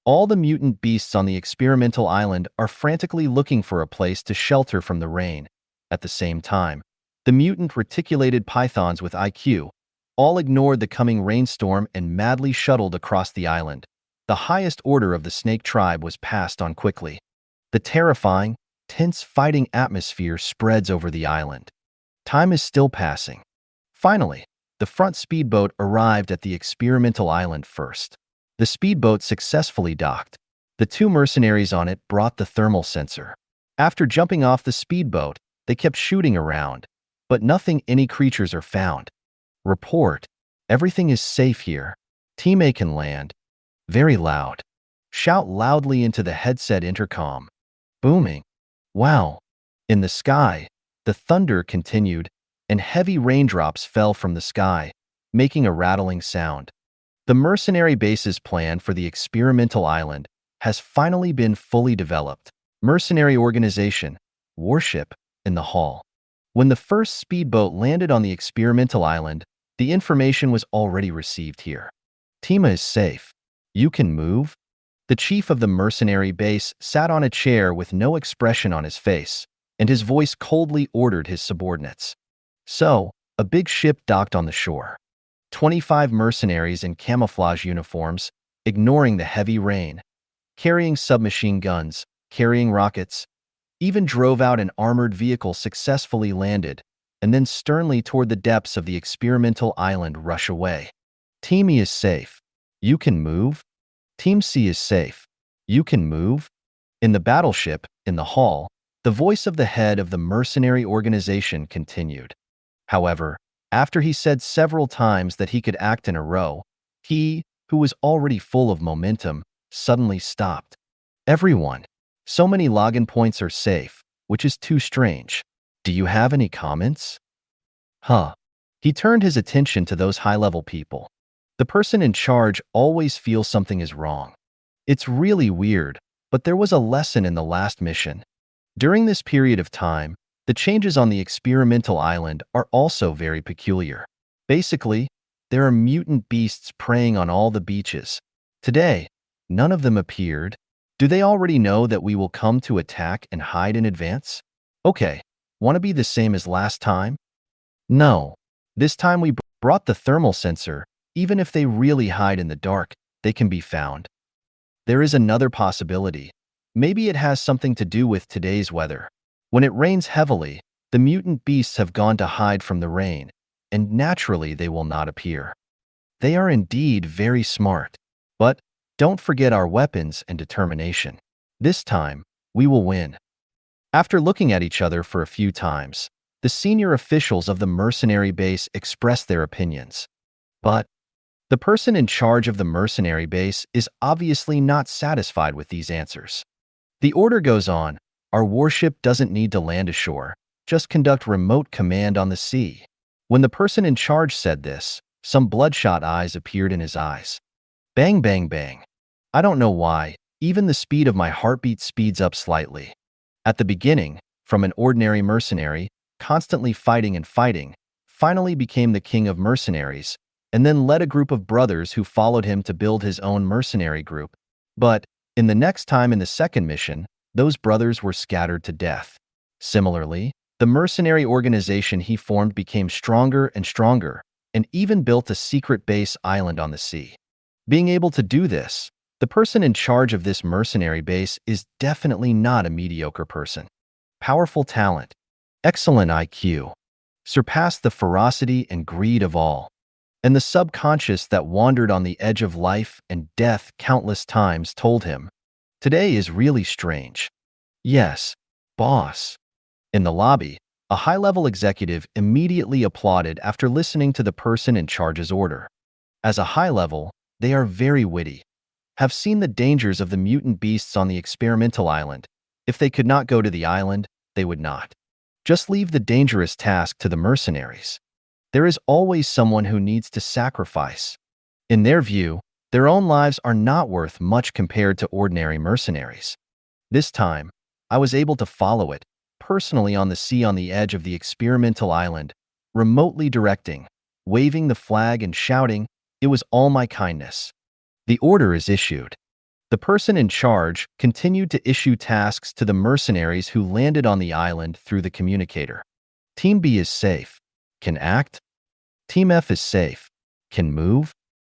All the mutant beasts on the experimental island are frantically looking for a place to shelter from the rain. At the same time, the mutant reticulated pythons with IQ all ignored the coming rainstorm and madly shuttled across the island. The highest order of the snake tribe was passed on quickly. The terrifying, tense fighting atmosphere spreads over the island. Time is still passing. Finally, the front speedboat arrived at the experimental island first. The speedboat successfully docked. The two mercenaries on it brought the thermal sensor. After jumping off the speedboat, they kept shooting around, but nothing any creatures are found. Report. Everything is safe here. Team A can land. Very loud. Shout loudly into the headset intercom. Booming. Wow. In the sky, the thunder continued, and heavy raindrops fell from the sky, making a rattling sound. The mercenary base's plan for the experimental island has finally been fully developed. Mercenary organization, warship, in the hall. When the first speedboat landed on the experimental island, the information was already received here. Tima is safe. You can move? The chief of the mercenary base sat on a chair with no expression on his face, and his voice coldly ordered his subordinates. So, a big ship docked on the shore. 25 mercenaries in camouflage uniforms, ignoring the heavy rain, carrying submachine guns, carrying rockets, even drove out an armored vehicle successfully landed, and then sternly toward the depths of the experimental island rush away. Team E is safe. You can move? Team C is safe. You can move? In the battleship, in the hall, the voice of the head of the mercenary organization continued. However, after he said several times that he could act in a row, he, who was already full of momentum, suddenly stopped. Everyone. So many login points are safe, which is too strange. Do you have any comments? Huh. He turned his attention to those high-level people. The person in charge always feels something is wrong. It's really weird, but there was a lesson in the last mission. During this period of time, the changes on the experimental island are also very peculiar. Basically, there are mutant beasts preying on all the beaches. Today, none of them appeared. Do they already know that we will come to attack and hide in advance? Okay, want to be the same as last time? No. This time we brought the thermal sensor. Even if they really hide in the dark, they can be found. There is another possibility. Maybe it has something to do with today's weather. When it rains heavily, the mutant beasts have gone to hide from the rain, and naturally they will not appear. They are indeed very smart. But don't forget our weapons and determination. This time, we will win. After looking at each other for a few times, the senior officials of the mercenary base expressed their opinions. But the person in charge of the mercenary base is obviously not satisfied with these answers. The order goes on. Our warship doesn't need to land ashore, just conduct remote command on the sea. When the person in charge said this, some bloodshot eyes appeared in his eyes. Bang, bang, bang. I don't know why, even the speed of my heartbeat speeds up slightly. At the beginning, from an ordinary mercenary, constantly fighting and fighting, finally became the king of mercenaries, and then led a group of brothers who followed him to build his own mercenary group. But, in the next time in the second mission, those brothers were scattered to death. Similarly, the mercenary organization he formed became stronger and stronger, and even built a secret base island on the sea. Being able to do this, the person in charge of this mercenary base is definitely not a mediocre person. Powerful talent, excellent IQ, surpassed the ferocity and greed of all. and the subconscious that wandered on the edge of life and death countless times told him, "Today is really strange." "Yes, boss." In the lobby, a high-level executive immediately applauded after listening to the person in charge's order. As a high-level, they are very witty, have seen the dangers of the mutant beasts on the experimental island. If they could not go to the island, they would not. Just leave the dangerous task to the mercenaries. There is always someone who needs to sacrifice. In their view, their own lives are not worth much compared to ordinary mercenaries. This time, I was able to follow it, personally on the sea on the edge of the experimental island, remotely directing, waving the flag and shouting, "It was all my kindness." The order is issued. The person in charge continued to issue tasks to the mercenaries who landed on the island through the communicator. Team B is safe, can act. Team F is safe, can move.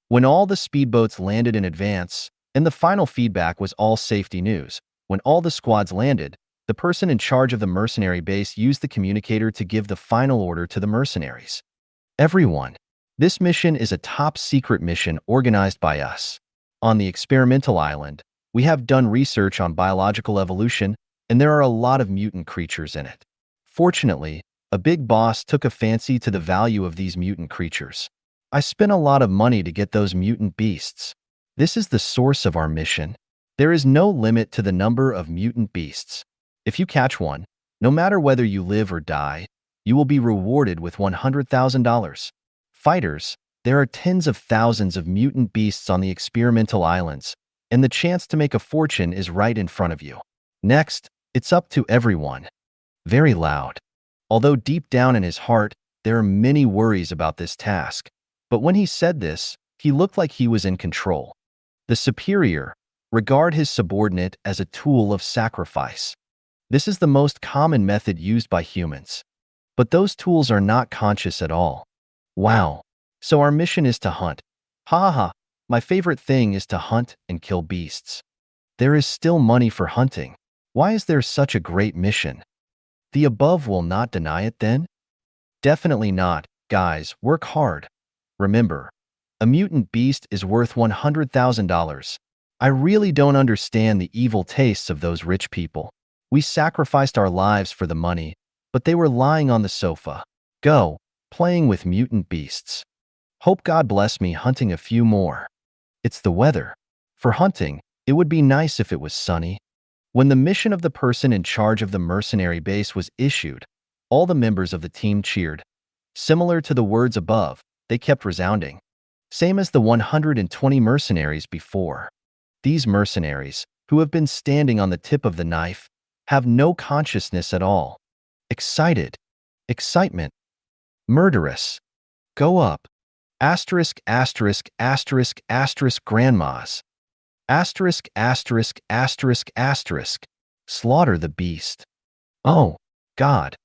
When all the speedboats landed in advance, and the final feedback was all safety news, when all the squads landed, the person in charge of the mercenary base used the communicator to give the final order to the mercenaries. "Everyone, this mission is a top-secret mission organized by us. On the experimental island, we have done research on biological evolution, and there are a lot of mutant creatures in it. Fortunately, a big boss took a fancy to the value of these mutant creatures. I spent a lot of money to get those mutant beasts. This is the source of our mission. There is no limit to the number of mutant beasts. If you catch one, no matter whether you live or die, you will be rewarded with $100,000. Fighters, there are tens of thousands of mutant beasts on the experimental islands, and the chance to make a fortune is right in front of you. Next, it's up to everyone." Very loud. Although deep down in his heart, there are many worries about this task. But when he said this, he looked like he was in control. The superior regard his subordinate as a tool of sacrifice. This is the most common method used by humans. But those tools are not conscious at all. Wow. So our mission is to hunt. Ha ha ha. My favorite thing is to hunt and kill beasts. There is still money for hunting. Why is there such a great mission? The above will not deny it then? Definitely not. Guys, work hard. Remember, a mutant beast is worth $100,000. I really don't understand the evil tastes of those rich people. We sacrificed our lives for the money, but they were lying on the sofa. Go, playing with mutant beasts. Hope God bless me hunting a few more. It's the weather. For hunting, it would be nice if it was sunny. When the mission of the person in charge of the mercenary base was issued, all the members of the team cheered. Similar to the words above, they kept resounding. Same as the 120 mercenaries before. These mercenaries, who have been standing on the tip of the knife, have no consciousness at all. Excited. Excitement. Murderous. Go up. Asterisk, asterisk, asterisk, asterisk, grandmas. Asterisk, asterisk, asterisk, asterisk. Slaughter the beast. Oh, God.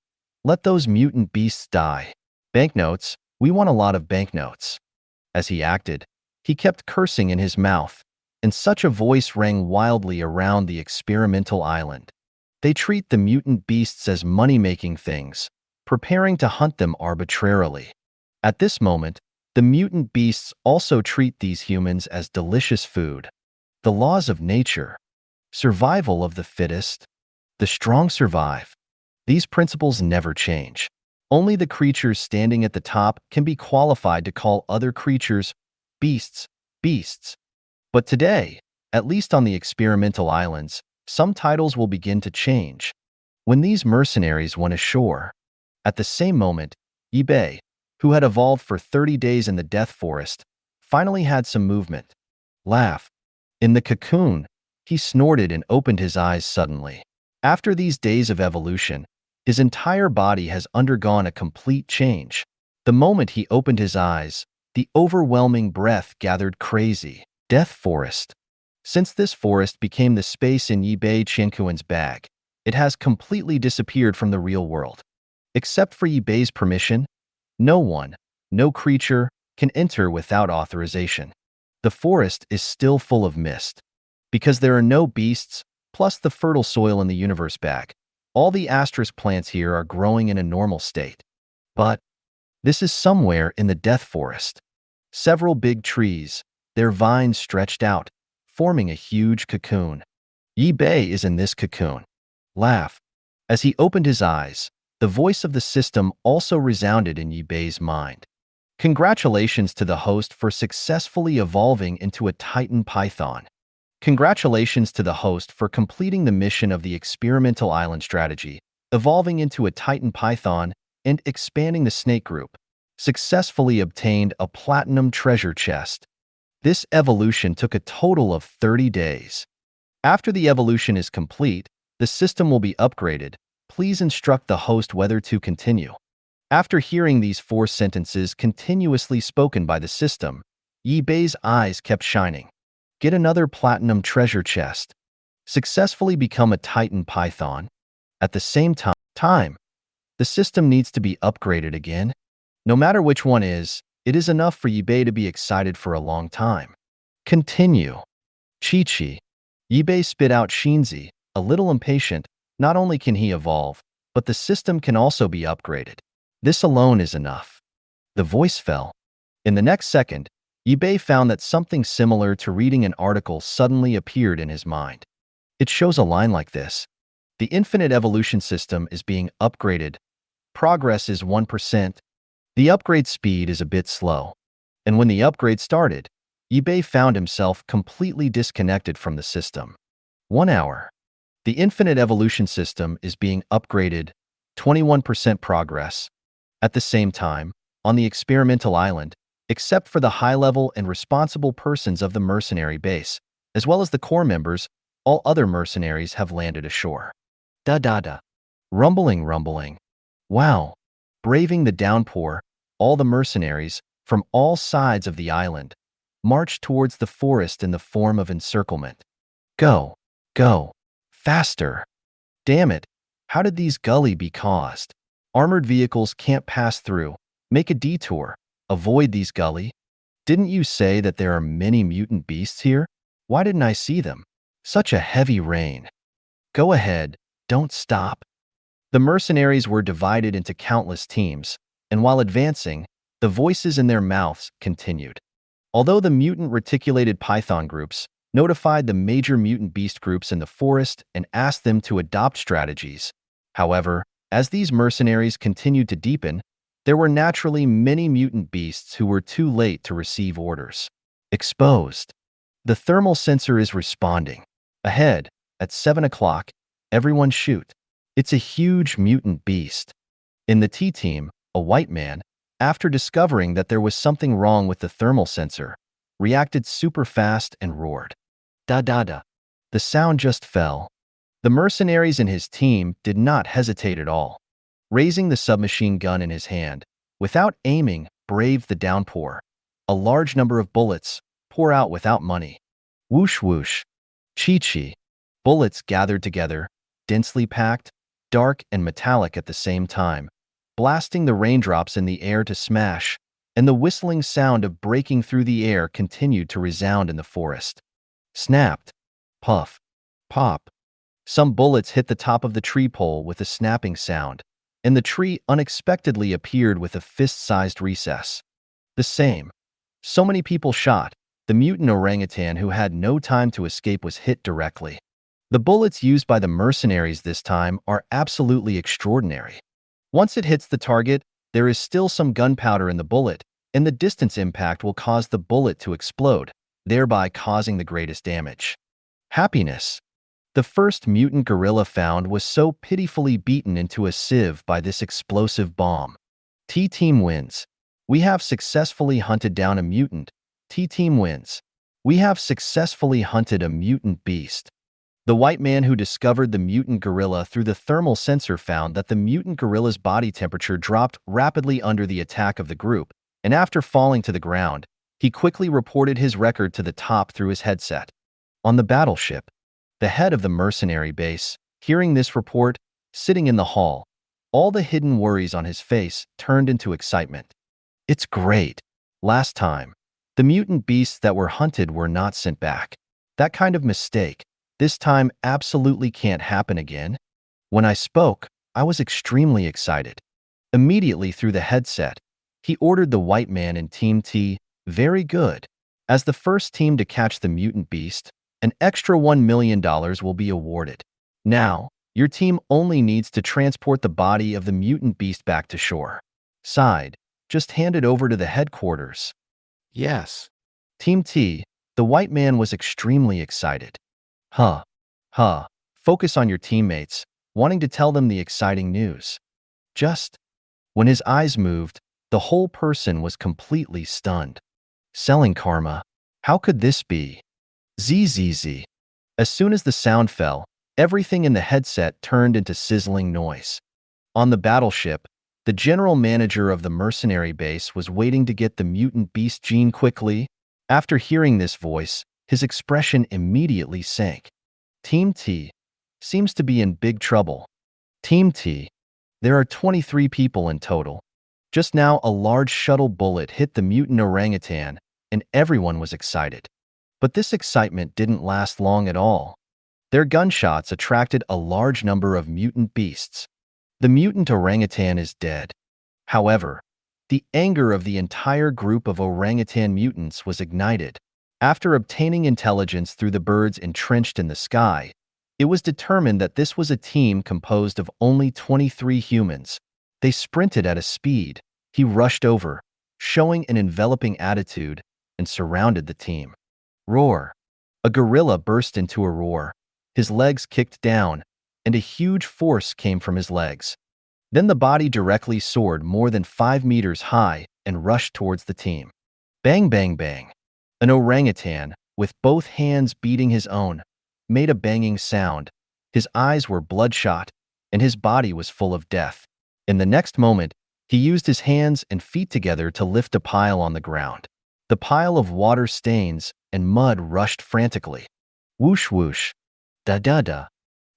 Let those mutant beasts die. Banknotes, we want a lot of banknotes. As he acted, he kept cursing in his mouth, and such a voice rang wildly around the experimental island. They treat the mutant beasts as money-making things, preparing to hunt them arbitrarily. At this moment, the mutant beasts also treat these humans as delicious food. The laws of nature. Survival of the fittest. The strong survive. These principles never change. Only the creatures standing at the top can be qualified to call other creatures beasts, beasts. But today, at least on the experimental islands, some titles will begin to change. When these mercenaries went ashore, at the same moment, eBay, who had evolved for 30 days in the Death Forest, finally had some movement. Laugh. In the cocoon, he snorted and opened his eyes suddenly. After these days of evolution, his entire body has undergone a complete change. The moment he opened his eyes, the overwhelming breath gathered crazy. Death Forest. Since this forest became the space in Yibei Chenkuan's bag, it has completely disappeared from the real world. Except for Yibei's permission, no one, no creature, can enter without authorization. The forest is still full of mist. Because there are no beasts, plus the fertile soil in the universe bag, all the asterisk plants here are growing in a normal state. But this is somewhere in the Death Forest. Several big trees, their vines stretched out, forming a huge cocoon. Yi Bei is in this cocoon. Laugh. As he opened his eyes, the voice of the system also resounded in Yi Bei's mind. Congratulations to the host for successfully evolving into a Titan Python. Congratulations to the host for completing the mission of the experimental island strategy, evolving into a Titan Python, and expanding the snake group. Successfully obtained a platinum treasure chest. This evolution took a total of 30 days. After the evolution is complete, the system will be upgraded. Please instruct the host whether to continue. After hearing these 4 sentences continuously spoken by the system, Yi Bei's eyes kept shining. Get another platinum treasure chest. Successfully become a Titan Python. At the same time, the system needs to be upgraded again. No matter which one is, it is enough for Yi Bei to be excited for a long time. Continue. Chi. Yi Bei spit out Shinzi, a little impatient. Not only can he evolve, but the system can also be upgraded. This alone is enough. The voice fell. In the next second, Yi Bei found that something similar to reading an article suddenly appeared in his mind. It shows a line like this. The infinite evolution system is being upgraded. Progress is 1%. The upgrade speed is a bit slow. And when the upgrade started, Yi Bei found himself completely disconnected from the system. 1 hour. The infinite evolution system is being upgraded. 21% progress. At the same time, on the experimental island, except for the high-level and responsible persons of the mercenary base, as well as the core members, all other mercenaries have landed ashore. Da. Rumbling. Wow. Braving the downpour, all the mercenaries, from all sides of the island, marched towards the forest in the form of encirclement. Go. Faster. Damn it. How did these gully be caused? Armored vehicles can't pass through. Make a detour. Avoid these gully. Didn't you say that there are many mutant beasts here? Why didn't I see them? Such a heavy rain. Go ahead. Don't stop. The mercenaries were divided into countless teams, and while advancing, the voices in their mouths continued. Although the mutant reticulated python groups notified the major mutant beast groups in the forest and asked them to adopt strategies. However, as these mercenaries continued to deepen, there were naturally many mutant beasts who were too late to receive orders. Exposed. The thermal sensor is responding. Ahead, at 7 o'clock, everyone shoot. It's a huge mutant beast. In the T team, a white man, after discovering that there was something wrong with the thermal sensor, reacted super fast and roared. Da. The sound just fell. The mercenaries in his team did not hesitate at all. Raising the submachine gun in his hand, without aiming, braved the downpour. A large number of bullets pour out without money. Whoosh. Chi. Bullets gathered together, densely packed, dark and metallic at the same time, blasting the raindrops in the air to smash, and the whistling sound of breaking through the air continued to resound in the forest. Snapped. Puff. Pop. Some bullets hit the top of the tree pole with a snapping sound, and the tree unexpectedly appeared with a fist-sized recess. The same. So many people shot. The mutant orangutan who had no time to escape was hit directly. The bullets used by the mercenaries this time are absolutely extraordinary. Once it hits the target, there is still some gunpowder in the bullet, and the distance impact will cause the bullet to explode, thereby causing the greatest damage. Happiness. The first mutant gorilla found was so pitifully beaten into a sieve by this explosive bomb. T-Team wins. We have successfully hunted down a mutant. T-Team wins. We have successfully hunted a mutant beast. The white man who discovered the mutant gorilla through the thermal sensor found that the mutant gorilla's body temperature dropped rapidly under the attack of the group, and after falling to the ground, he quickly reported his record to the top through his headset. On the battleship, the head of the mercenary base, hearing this report, sitting in the hall, all the hidden worries on his face turned into excitement. It's great. Last time, the mutant beasts that were hunted were not sent back. That kind of mistake, this time absolutely can't happen again. When I spoke, I was extremely excited. Immediately through the headset, he ordered the white man in Team T, Very good. As the first team to catch the mutant beast, an extra $1 million will be awarded. Now, your team only needs to transport the body of the mutant beast back to shore. Side, just hand it over to the headquarters. Yes. Team T, the white man was extremely excited. Huh. Focus on your teammates, wanting to tell them the exciting news. Just when his eyes moved, the whole person was completely stunned. Selling karma. How could this be? Zzz. As soon as the sound fell, everything in the headset turned into sizzling noise. On the battleship, the general manager of the mercenary base was waiting to get the mutant beast gene quickly. After hearing this voice, his expression immediately sank. Team T seems to be in big trouble. Team T, there are 23 people in total. Just now, a large shuttle bullet hit the mutant orangutan, and everyone was excited. But this excitement didn't last long at all. Their gunshots attracted a large number of mutant beasts. The mutant orangutan is dead. However, the anger of the entire group of orangutan mutants was ignited. After obtaining intelligence through the birds entrenched in the sky, it was determined that this was a team composed of only 23 humans. They sprinted at a speed. He rushed over, showing an enveloping attitude, and surrounded the team. Roar. A gorilla burst into a roar. His legs kicked down, and a huge force came from his legs. Then the body directly soared more than 5 meters high and rushed towards the team. Bang, bang, bang. An orangutan, with both hands beating his own, made a banging sound. His eyes were bloodshot, and his body was full of death. In the next moment, he used his hands and feet together to lift a pile on the ground. The pile of water stains and mud rushed frantically. Whoosh, whoosh. Da, da, da.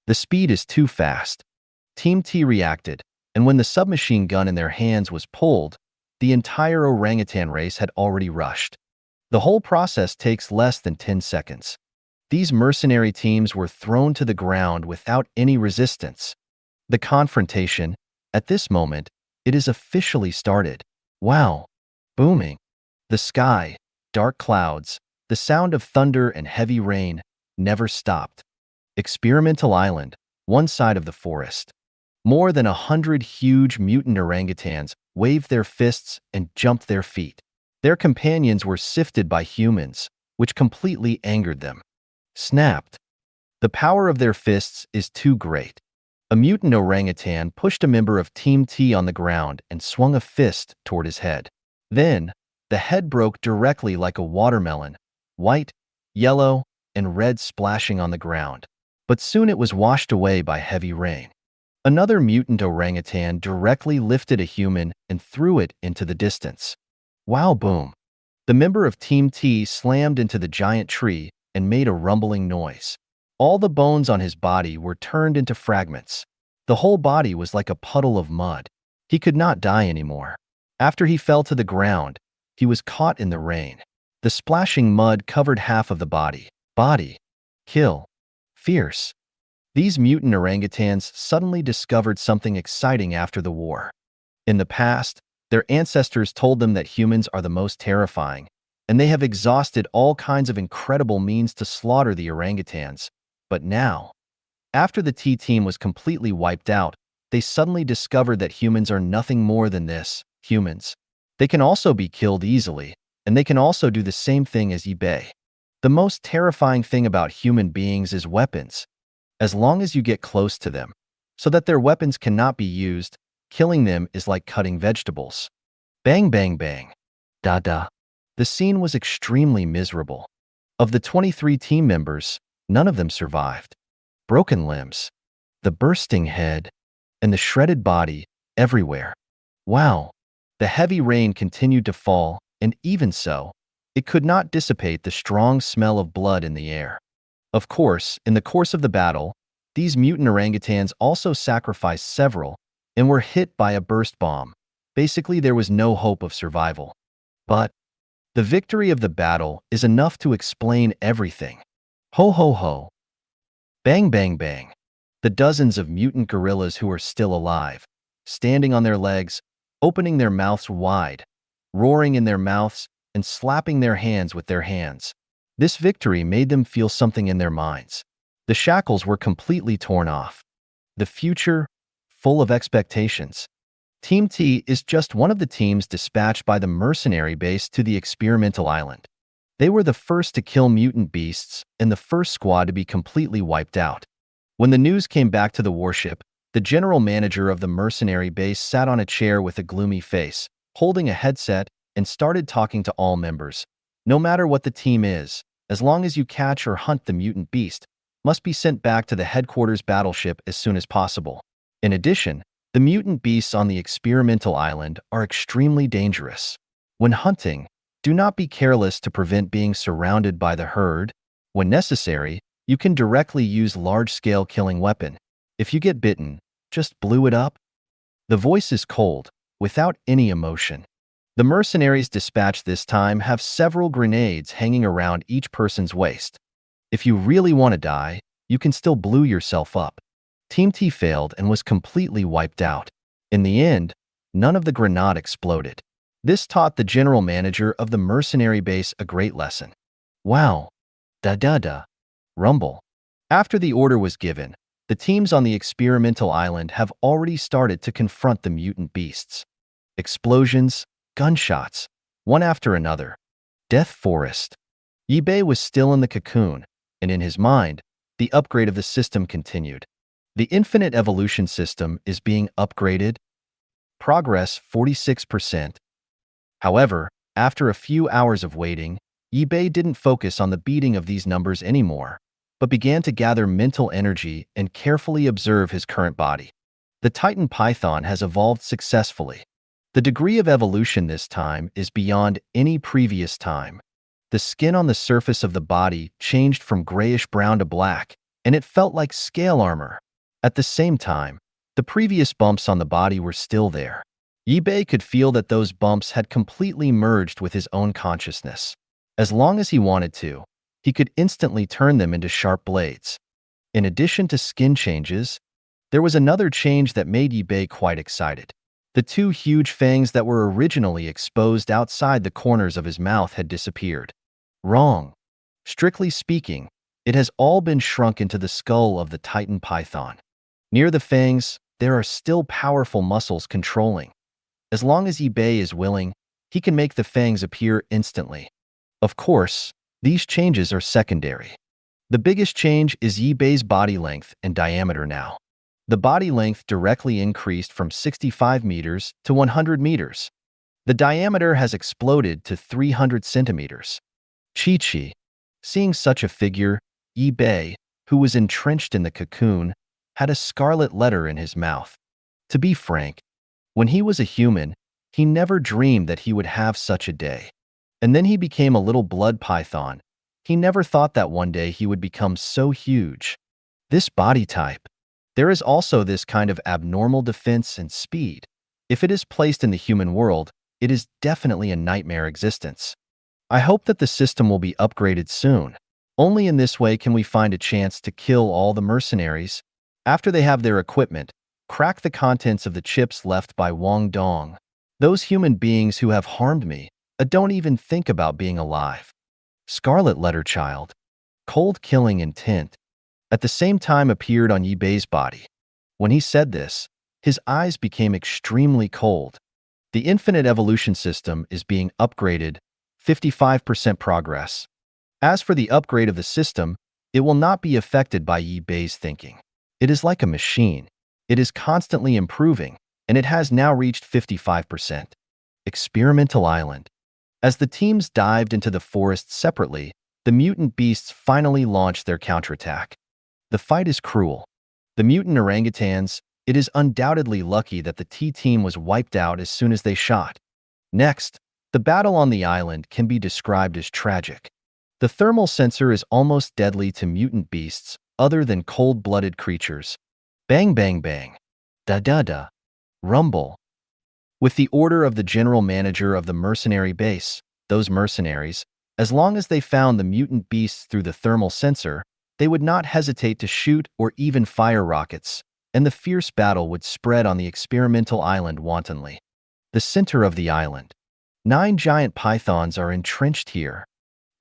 The speed is too fast. Team T reacted, and when the submachine gun in their hands was pulled, the entire orangutan race had already rushed. The whole process takes less than 10 seconds. These mercenary teams were thrown to the ground without any resistance. The confrontation, at this moment, it is officially started. Wow. Booming. The sky, dark clouds, the sound of thunder and heavy rain never stopped. Experimental Island, one side of the forest. More than 100 huge mutant orangutans waved their fists and jumped their feet. Their companions were sifted by humans, which completely angered them. Snapped. The power of their fists is too great. A mutant orangutan pushed a member of Team T on the ground and swung a fist toward his head. Then, the head broke directly like a watermelon, white, yellow, and red splashing on the ground. But soon it was washed away by heavy rain. Another mutant orangutan directly lifted a human and threw it into the distance. Wow, boom. The member of Team T slammed into the giant tree and made a rumbling noise. All the bones on his body were turned into fragments. The whole body was like a puddle of mud. He could not die anymore. After he fell to the ground, he was caught in the rain. The splashing mud covered half of the body. Kill. Fierce. These mutant orangutans suddenly discovered something exciting after the war. In the past, their ancestors told them that humans are the most terrifying, and they have exhausted all kinds of incredible means to slaughter the orangutans. But now, after the T-team was completely wiped out, they suddenly discovered that humans are nothing more than this, humans. They can also be killed easily, and they can also do the same thing as eBay. The most terrifying thing about human beings is weapons. As long as you get close to them, so that their weapons cannot be used, killing them is like cutting vegetables. Bang, bang, bang. Da, da. The scene was extremely miserable. Of the 23 team members, none of them survived. Broken limbs, the bursting head, and the shredded body everywhere. Wow. The heavy rain continued to fall, and even so, it could not dissipate the strong smell of blood in the air. Of course, in the course of the battle, these mutant orangutans also sacrificed several and were hit by a burst bomb. Basically, there was no hope of survival. But the victory of the battle is enough to explain everything. Ho ho ho. Bang bang bang. The dozens of mutant gorillas who are still alive, standing on their legs, opening their mouths wide, roaring in their mouths, and slapping their hands with their hands. This victory made them feel something in their minds. The shackles were completely torn off. The future, full of expectations. Team T is just one of the teams dispatched by the mercenary base to the experimental island. They were the first to kill mutant beasts and the first squad to be completely wiped out. When the news came back to the warship, the general manager of the mercenary base sat on a chair with a gloomy face, holding a headset, and started talking to all members. No matter what the team is, as long as you catch or hunt the mutant beast, must be sent back to the headquarters battleship as soon as possible. In addition, the mutant beasts on the experimental island are extremely dangerous. When hunting, do not be careless to prevent being surrounded by the herd. When necessary, you can directly use large-scale killing weapon. If you get bitten, just blew it up. The voice is cold, without any emotion. The mercenaries dispatched this time have several grenades hanging around each person's waist. If you really want to die, you can still blew yourself up. Team T failed and was completely wiped out. In the end, none of the grenade exploded. This taught the general manager of the mercenary base a great lesson. Wow. Da-da-da. Rumble. After the order was given, the teams on the experimental island have already started to confront the mutant beasts. Explosions, gunshots, one after another. Death Forest. Yibei was still in the cocoon, and in his mind, the upgrade of the system continued. The infinite evolution system is being upgraded. Progress 46%. However, after a few hours of waiting, Yibei didn't focus on the beating of these numbers anymore, but began to gather mental energy and carefully observe his current body. The Titan Python has evolved successfully. The degree of evolution this time is beyond any previous time. The skin on the surface of the body changed from grayish-brown to black, and it felt like scale armor. At the same time, the previous bumps on the body were still there. Yibei could feel that those bumps had completely merged with his own consciousness. As long as he wanted to, he could instantly turn them into sharp blades. In addition to skin changes, there was another change that made Yibei quite excited. The two huge fangs that were originally exposed outside the corners of his mouth had disappeared. Wrong. Strictly speaking, it has all been shrunk into the skull of the Titan Python. Near the fangs, there are still powerful muscles controlling. As long as Yibei is willing, he can make the fangs appear instantly. Of course, these changes are secondary. The biggest change is Yibei's body length and diameter now. The body length directly increased from 65 meters to 100 meters. The diameter has exploded to 300 centimeters. Chi-Chi. Seeing such a figure, Yibei, who was entrenched in the cocoon, had a scarlet letter in his mouth. To be frank, when he was a human, he never dreamed that he would have such a day. And then he became a little blood python. He never thought that one day he would become so huge. This body type. There is also this kind of abnormal defense and speed. If it is placed in the human world, it is definitely a nightmare existence. I hope that the system will be upgraded soon. Only in this way can we find a chance to kill all the mercenaries. After they have their equipment, crack the contents of the chips left by Wang Dong. Those human beings who have harmed me, don't even think about being alive. Scarlet Letter Child. Cold killing intent. At the same time appeared on Yibei's body. When he said this, his eyes became extremely cold. The infinite evolution system is being upgraded, 55% progress. As for the upgrade of the system, it will not be affected by Yibei's thinking. It is like a machine. It is constantly improving, and it has now reached 55%. Experimental Island. As the teams dived into the forest separately, the mutant beasts finally launched their counterattack. The fight is cruel. The mutant orangutans, it is undoubtedly lucky that the T-team was wiped out as soon as they shot. Next, the battle on the island can be described as tragic. The thermal sensor is almost deadly to mutant beasts, other than cold-blooded creatures. Bang bang bang. Da-da-da. Rumble. With the order of the general manager of the mercenary base, those mercenaries, as long as they found the mutant beasts through the thermal sensor, they would not hesitate to shoot or even fire rockets, and the fierce battle would spread on the experimental island wantonly. The center of the island. 9 giant pythons are entrenched here.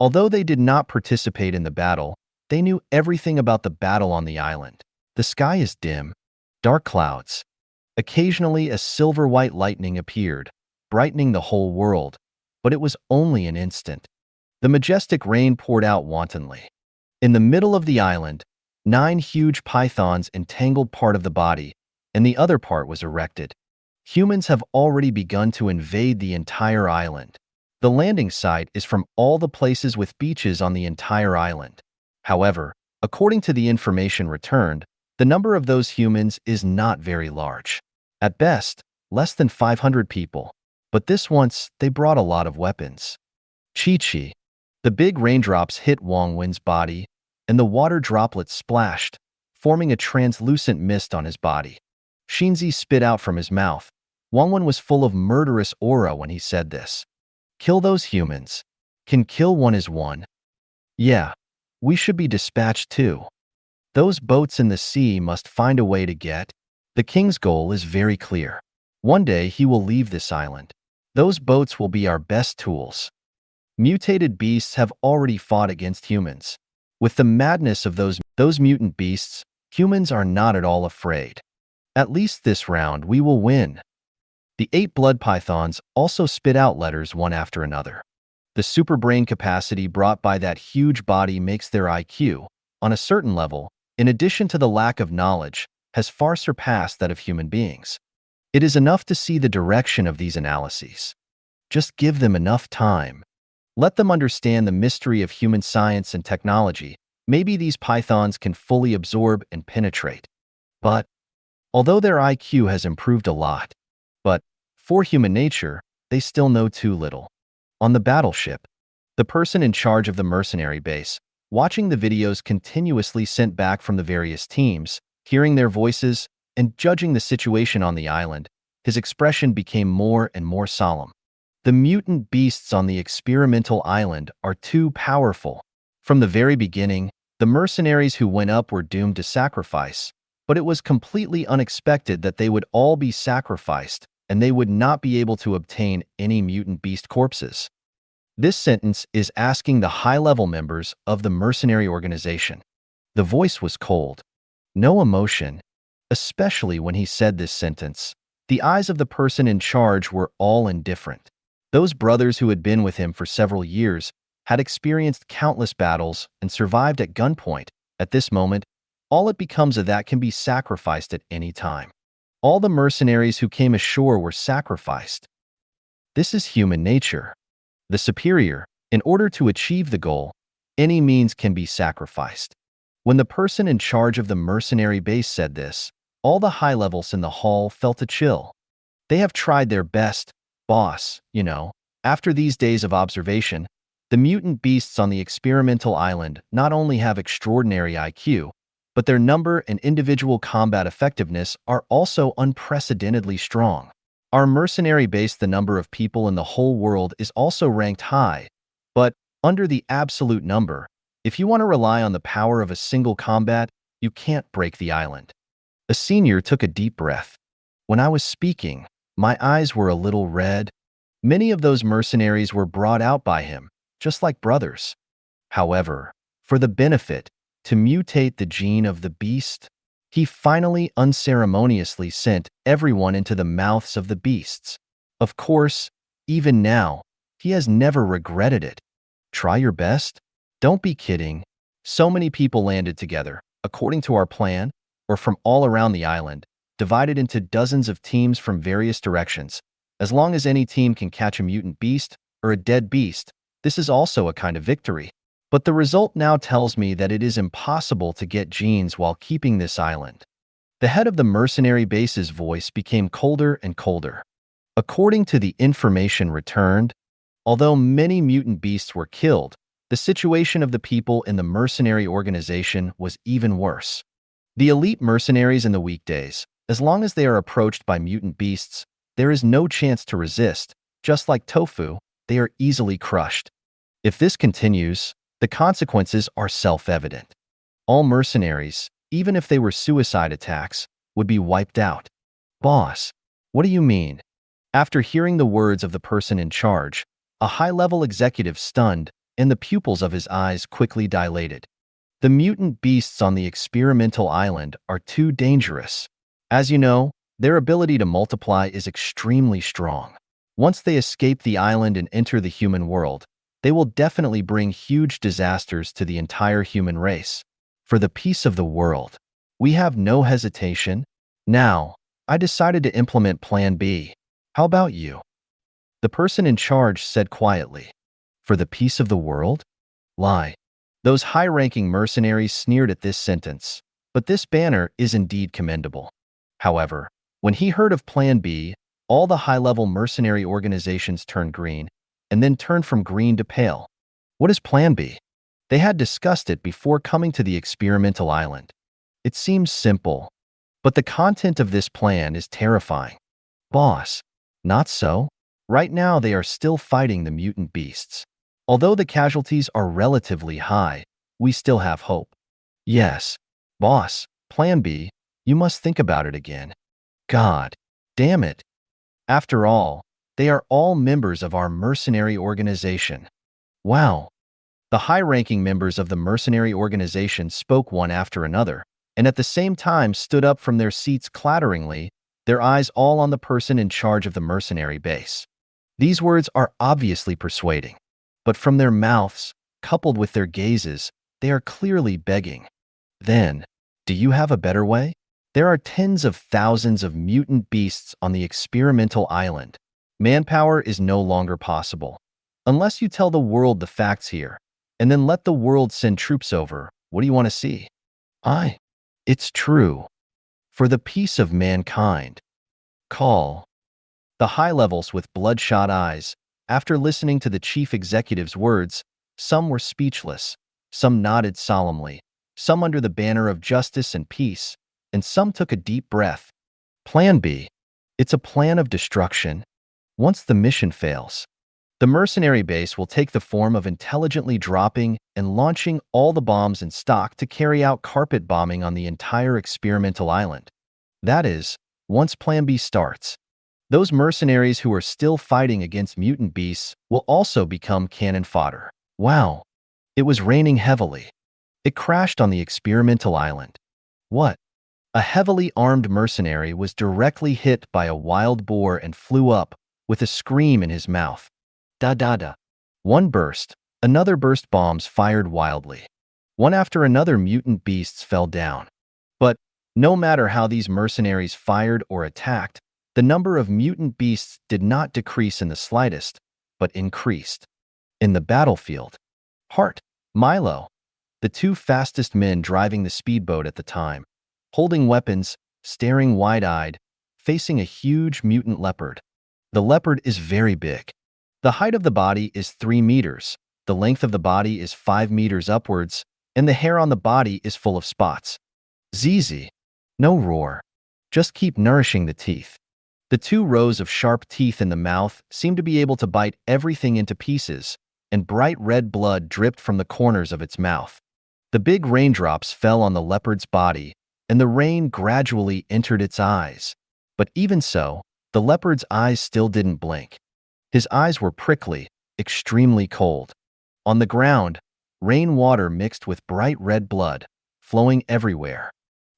Although they did not participate in the battle, they knew everything about the battle on the island. The sky is dim, dark clouds. Occasionally, a silver-white lightning appeared, brightening the whole world, but it was only an instant. The majestic rain poured out wantonly. In the middle of the island, 9 huge pythons entangled part of the body, and the other part was erected. Humans have already begun to invade the entire island. The landing site is from all the places with beaches on the entire island. However, according to the information returned, the number of those humans is not very large. At best, less than 500 people. But this once, they brought a lot of weapons. Chi-Chi. The big raindrops hit Wang Wen's body, and the water droplets splashed, forming a translucent mist on his body. Shinzi spit out from his mouth. Wang Wen was full of murderous aura when he said this. Kill those humans. Can kill one is one. Yeah, we should be dispatched too. Those boats in the sea must find a way to get. The king's goal is very clear. One day he will leave this island. Those boats will be our best tools. Mutated beasts have already fought against humans. With the madness of those mutant beasts, humans are not at all afraid. At least this round we will win. The 8 blood pythons also spit out letters one after another. The super brain capacity brought by that huge body makes their IQ, on a certain level, in addition to the lack of knowledge, has far surpassed that of human beings. It is enough to see the direction of these analyses. Just give them enough time. Let them understand the mystery of human science and technology. Maybe these pythons can fully absorb and penetrate. But, although their IQ has improved a lot, for human nature, they still know too little. On the battleship, the person in charge of the mercenary base, watching the videos continuously sent back from the various teams, hearing their voices, and judging the situation on the island, his expression became more and more solemn. The mutant beasts on the experimental island are too powerful. From the very beginning, the mercenaries who went up were doomed to sacrifice, but it was completely unexpected that they would all be sacrificed, and they would not be able to obtain any mutant beast corpses. This sentence is asking the high-level members of the mercenary organization. The voice was cold. No emotion, especially when he said this sentence. The eyes of the person in charge were all indifferent. Those brothers who had been with him for several years had experienced countless battles and survived at gunpoint. At this moment, all it becomes of that can be sacrificed at any time. All the mercenaries who came ashore were sacrificed. This is human nature. The superior, in order to achieve the goal, any means can be sacrificed. When the person in charge of the mercenary base said this, all the high levels in the hall felt a chill. They have tried their best, boss, you know. After these days of observation, the mutant beasts on the experimental island not only have extraordinary IQ, but their number and individual combat effectiveness are also unprecedentedly strong. Our mercenary base, the number of people in the whole world, is also ranked high, but under the absolute number, if you want to rely on the power of a single combat, you can't break the island. A senior took a deep breath. When I was speaking, my eyes were a little red. Many of those mercenaries were brought out by him, just like brothers. However, for the benefit, to mutate the gene of the beast, he finally unceremoniously sent everyone into the mouths of the beasts. Of course, even now, he has never regretted it. Try your best? Don't be kidding. So many people landed together, according to our plan, or from all around the island, divided into dozens of teams from various directions. As long as any team can catch a mutant beast or a dead beast, this is also a kind of victory. But the result now tells me that it is impossible to get genes while keeping this island. The head of the mercenary base's voice became colder and colder. According to the information returned, although many mutant beasts were killed, the situation of the people in the mercenary organization was even worse. The elite mercenaries in the weekdays, as long as they are approached by mutant beasts, there is no chance to resist. Just like tofu, they are easily crushed. If this continues, the consequences are self-evident. All mercenaries, even if they were suicide attacks, would be wiped out. Boss, what do you mean? After hearing the words of the person in charge, a high-level executive stunned, and the pupils of his eyes quickly dilated. The mutant beasts on the experimental island are too dangerous. As you know, their ability to multiply is extremely strong. Once they escape the island and enter the human world, they will definitely bring huge disasters to the entire human race. For the peace of the world, we have no hesitation. Now, I decided to implement Plan B. How about you? The person in charge said quietly. For the peace of the world? Lie. Those high-ranking mercenaries sneered at this sentence, but this banner is indeed commendable. However, when he heard of Plan B, all the high-level mercenary organizations turned green, and then turned from green to pale. What is Plan B? They had discussed it before coming to the experimental island. It seems simple, but the content of this plan is terrifying. Boss, not so. Right now they are still fighting the mutant beasts. Although the casualties are relatively high, we still have hope. Yes, boss, Plan B, you must think about it again. God damn it. After all, they are all members of our mercenary organization. Wow. The high-ranking members of the mercenary organization spoke one after another, and at the same time stood up from their seats clatteringly, their eyes all on the person in charge of the mercenary base. These words are obviously persuading, but from their mouths, coupled with their gazes, they are clearly begging. Then, do you have a better way? There are tens of thousands of mutant beasts on the experimental island. Manpower is no longer possible. Unless you tell the world the facts here, and then let the world send troops over, what do you want to see? It's true. For the peace of mankind. Call. The high levels with bloodshot eyes, after listening to the chief executive's words, some were speechless, some nodded solemnly, some under the banner of justice and peace, and some took a deep breath. Plan B. It's a plan of destruction. Once the mission fails, the mercenary base will take the form of intelligently dropping and launching all the bombs in stock to carry out carpet bombing on the entire experimental island. That is, once Plan B starts. Those mercenaries who are still fighting against mutant beasts will also become cannon fodder. Wow. It was raining heavily. It crashed on the experimental island. What? A heavily armed mercenary was directly hit by a wild boar and flew up, with a scream in his mouth. Da-da-da. One burst, another burst bombs fired wildly. One after another mutant beasts fell down. But, no matter how these mercenaries fired or attacked, the number of mutant beasts did not decrease in the slightest, but increased. In the battlefield, Hart, Milo, the two fastest men driving the speedboat at the time, holding weapons, staring wide-eyed, facing a huge mutant leopard. The leopard is very big. The height of the body is 3 meters, the length of the body is 5 meters upwards, and the hair on the body is full of spots. ZZ. No roar. Just keep nourishing the teeth. The 2 rows of sharp teeth in the mouth seemed to be able to bite everything into pieces, and bright red blood dripped from the corners of its mouth. The big raindrops fell on the leopard's body, and the rain gradually entered its eyes. But even so, the leopard's eyes still didn't blink. His eyes were prickly, extremely cold. On the ground, rainwater mixed with bright red blood, flowing everywhere.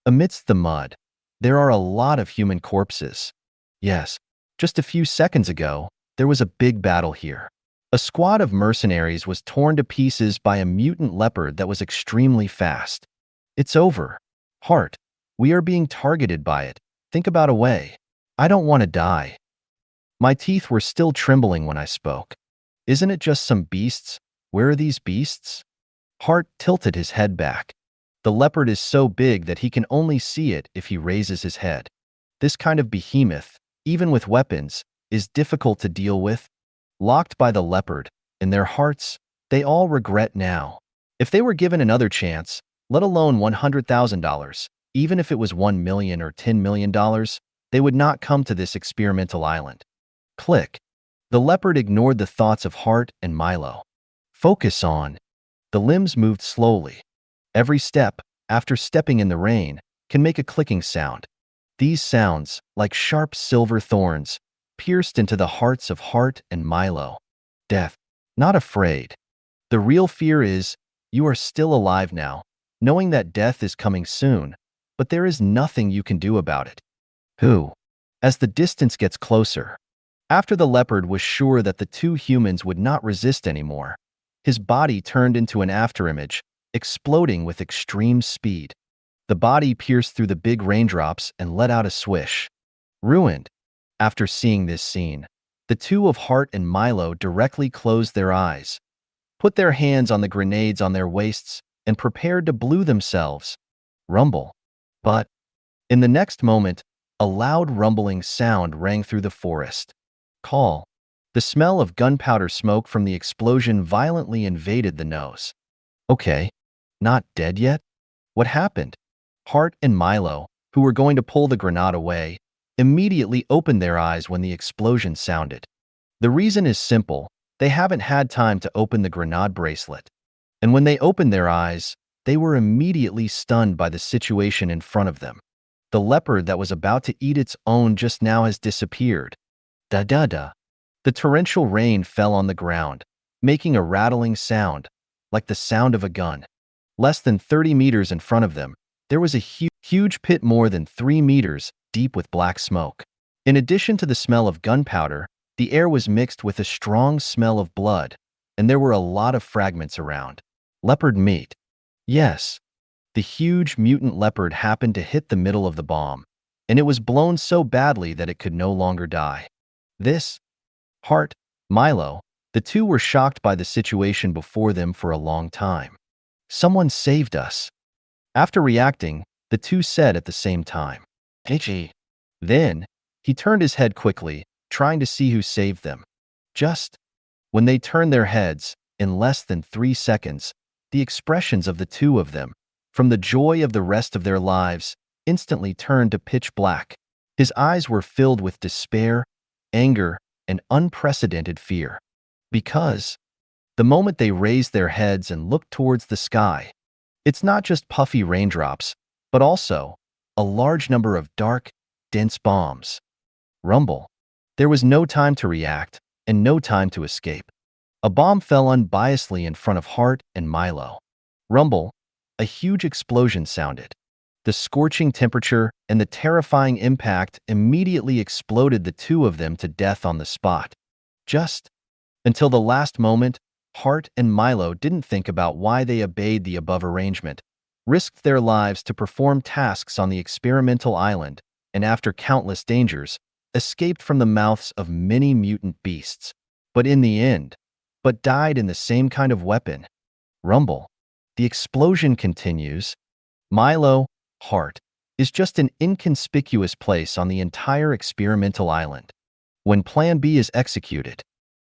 Amidst the mud, there are a lot of human corpses. Yes, just a few seconds ago, there was a big battle here. A squad of mercenaries was torn to pieces by a mutant leopard that was extremely fast. It's over. Hart, we are being targeted by it. Think about a way. I don't want to die. My teeth were still trembling when I spoke. Isn't it just some beasts? Where are these beasts? Hart tilted his head back. The leopard is so big that he can only see it if he raises his head. This kind of behemoth, even with weapons, is difficult to deal with. Locked by the leopard, in their hearts, they all regret now. If they were given another chance, let alone $100,000, even if it was $1 million or $10 million, they would not come to this experimental island. Click. The leopard ignored the thoughts of Hart and Milo. Focus on. The limbs moved slowly. Every step, after stepping in the rain, can make a clicking sound. These sounds, like sharp silver thorns, pierced into the hearts of Hart and Milo. Death. Not afraid. The real fear is, you are still alive now, knowing that death is coming soon, but there is nothing you can do about it. Who? As the distance gets closer, after the leopard was sure that the two humans would not resist anymore, his body turned into an afterimage, exploding with extreme speed. The body pierced through the big raindrops and let out a swish. Ruined. After seeing this scene, the two of Hart and Milo directly closed their eyes, put their hands on the grenades on their waists, and prepared to blow themselves. Rumble. But, in the next moment, a loud rumbling sound rang through the forest. Call. The smell of gunpowder smoke from the explosion violently invaded the nose. Okay, not dead yet? What happened? Hart and Milo, who were going to pull the grenade away, immediately opened their eyes when the explosion sounded. The reason is simple, they haven't had time to open the grenade bracelet. And when they opened their eyes, they were immediately stunned by the situation in front of them. The leopard that was about to eat its own just now has disappeared. Da-da-da. The torrential rain fell on the ground, making a rattling sound, like the sound of a gun. Less than 30 meters in front of them, there was a huge pit more than 3 meters deep with black smoke. In addition to the smell of gunpowder, the air was mixed with a strong smell of blood, and there were a lot of fragments around. Leopard meat. Yes. The huge mutant leopard happened to hit the middle of the bomb, and it was blown so badly that it could no longer die. This, Hart, Milo, the two were shocked by the situation before them for a long time. Someone saved us. After reacting, the two said at the same time. Hey. Then, he turned his head quickly, trying to see who saved them. Just when they turned their heads, in less than 3 seconds, the expressions of the two of them, from the joy of the rest of their lives, instantly turned to pitch black. His eyes were filled with despair, anger, and unprecedented fear. Because, the moment they raised their heads and looked towards the sky, it's not just puffy raindrops, but also a large number of dark, dense bombs. Rumble. There was no time to react, and no time to escape. A bomb fell unbiasedly in front of Hart and Milo. Rumble. A huge explosion sounded. The scorching temperature and the terrifying impact immediately exploded the two of them to death on the spot. Just until the last moment, Hart and Milo didn't think about why they obeyed the above arrangement, risked their lives to perform tasks on the experimental island, and after countless dangers, escaped from the mouths of many mutant beasts. But in the end, died in the same kind of weapon. Rumble. The explosion continues. Milo, Hart, is just an inconspicuous place on the entire experimental island. When Plan B is executed,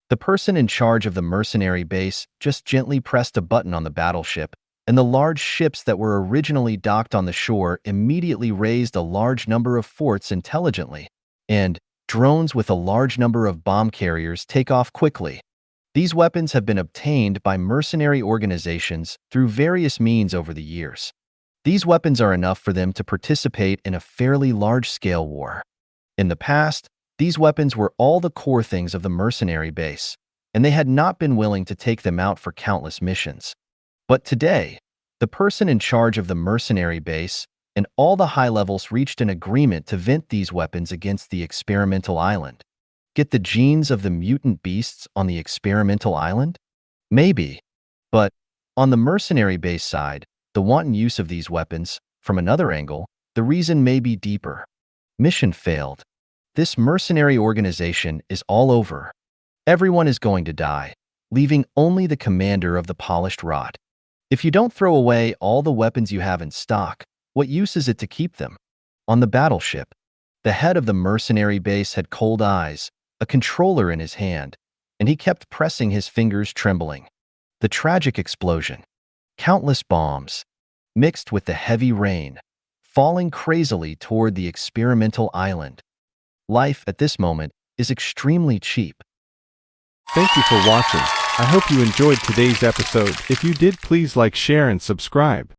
the person in charge of the mercenary base just gently pressed a button on the battleship, and the large ships that were originally docked on the shore immediately raised a large number of forts intelligently, and drones with a large number of bomb carriers take off quickly. These weapons have been obtained by mercenary organizations through various means over the years. These weapons are enough for them to participate in a fairly large-scale war. In the past, these weapons were all the core things of the mercenary base, and they had not been willing to take them out for countless missions. But today, the person in charge of the mercenary base and all the high levels reached an agreement to vent these weapons against the experimental island. Get the genes of the mutant beasts on the experimental island? Maybe. But, on the mercenary base side, the wanton use of these weapons, from another angle, the reason may be deeper. Mission failed. This mercenary organization is all over. Everyone is going to die, leaving only the commander of the polished rod. If you don't throw away all the weapons you have in stock, what use is it to keep them? On the battleship, the head of the mercenary base had cold eyes, a controller in his hand, and he kept pressing his fingers trembling. The tragic explosion. Countless bombs, mixed with the heavy rain, falling crazily toward the experimental island. Life at this moment is extremely cheap. Thank you for watching. I hope you enjoyed today's episode. If you did, please like, share, and subscribe.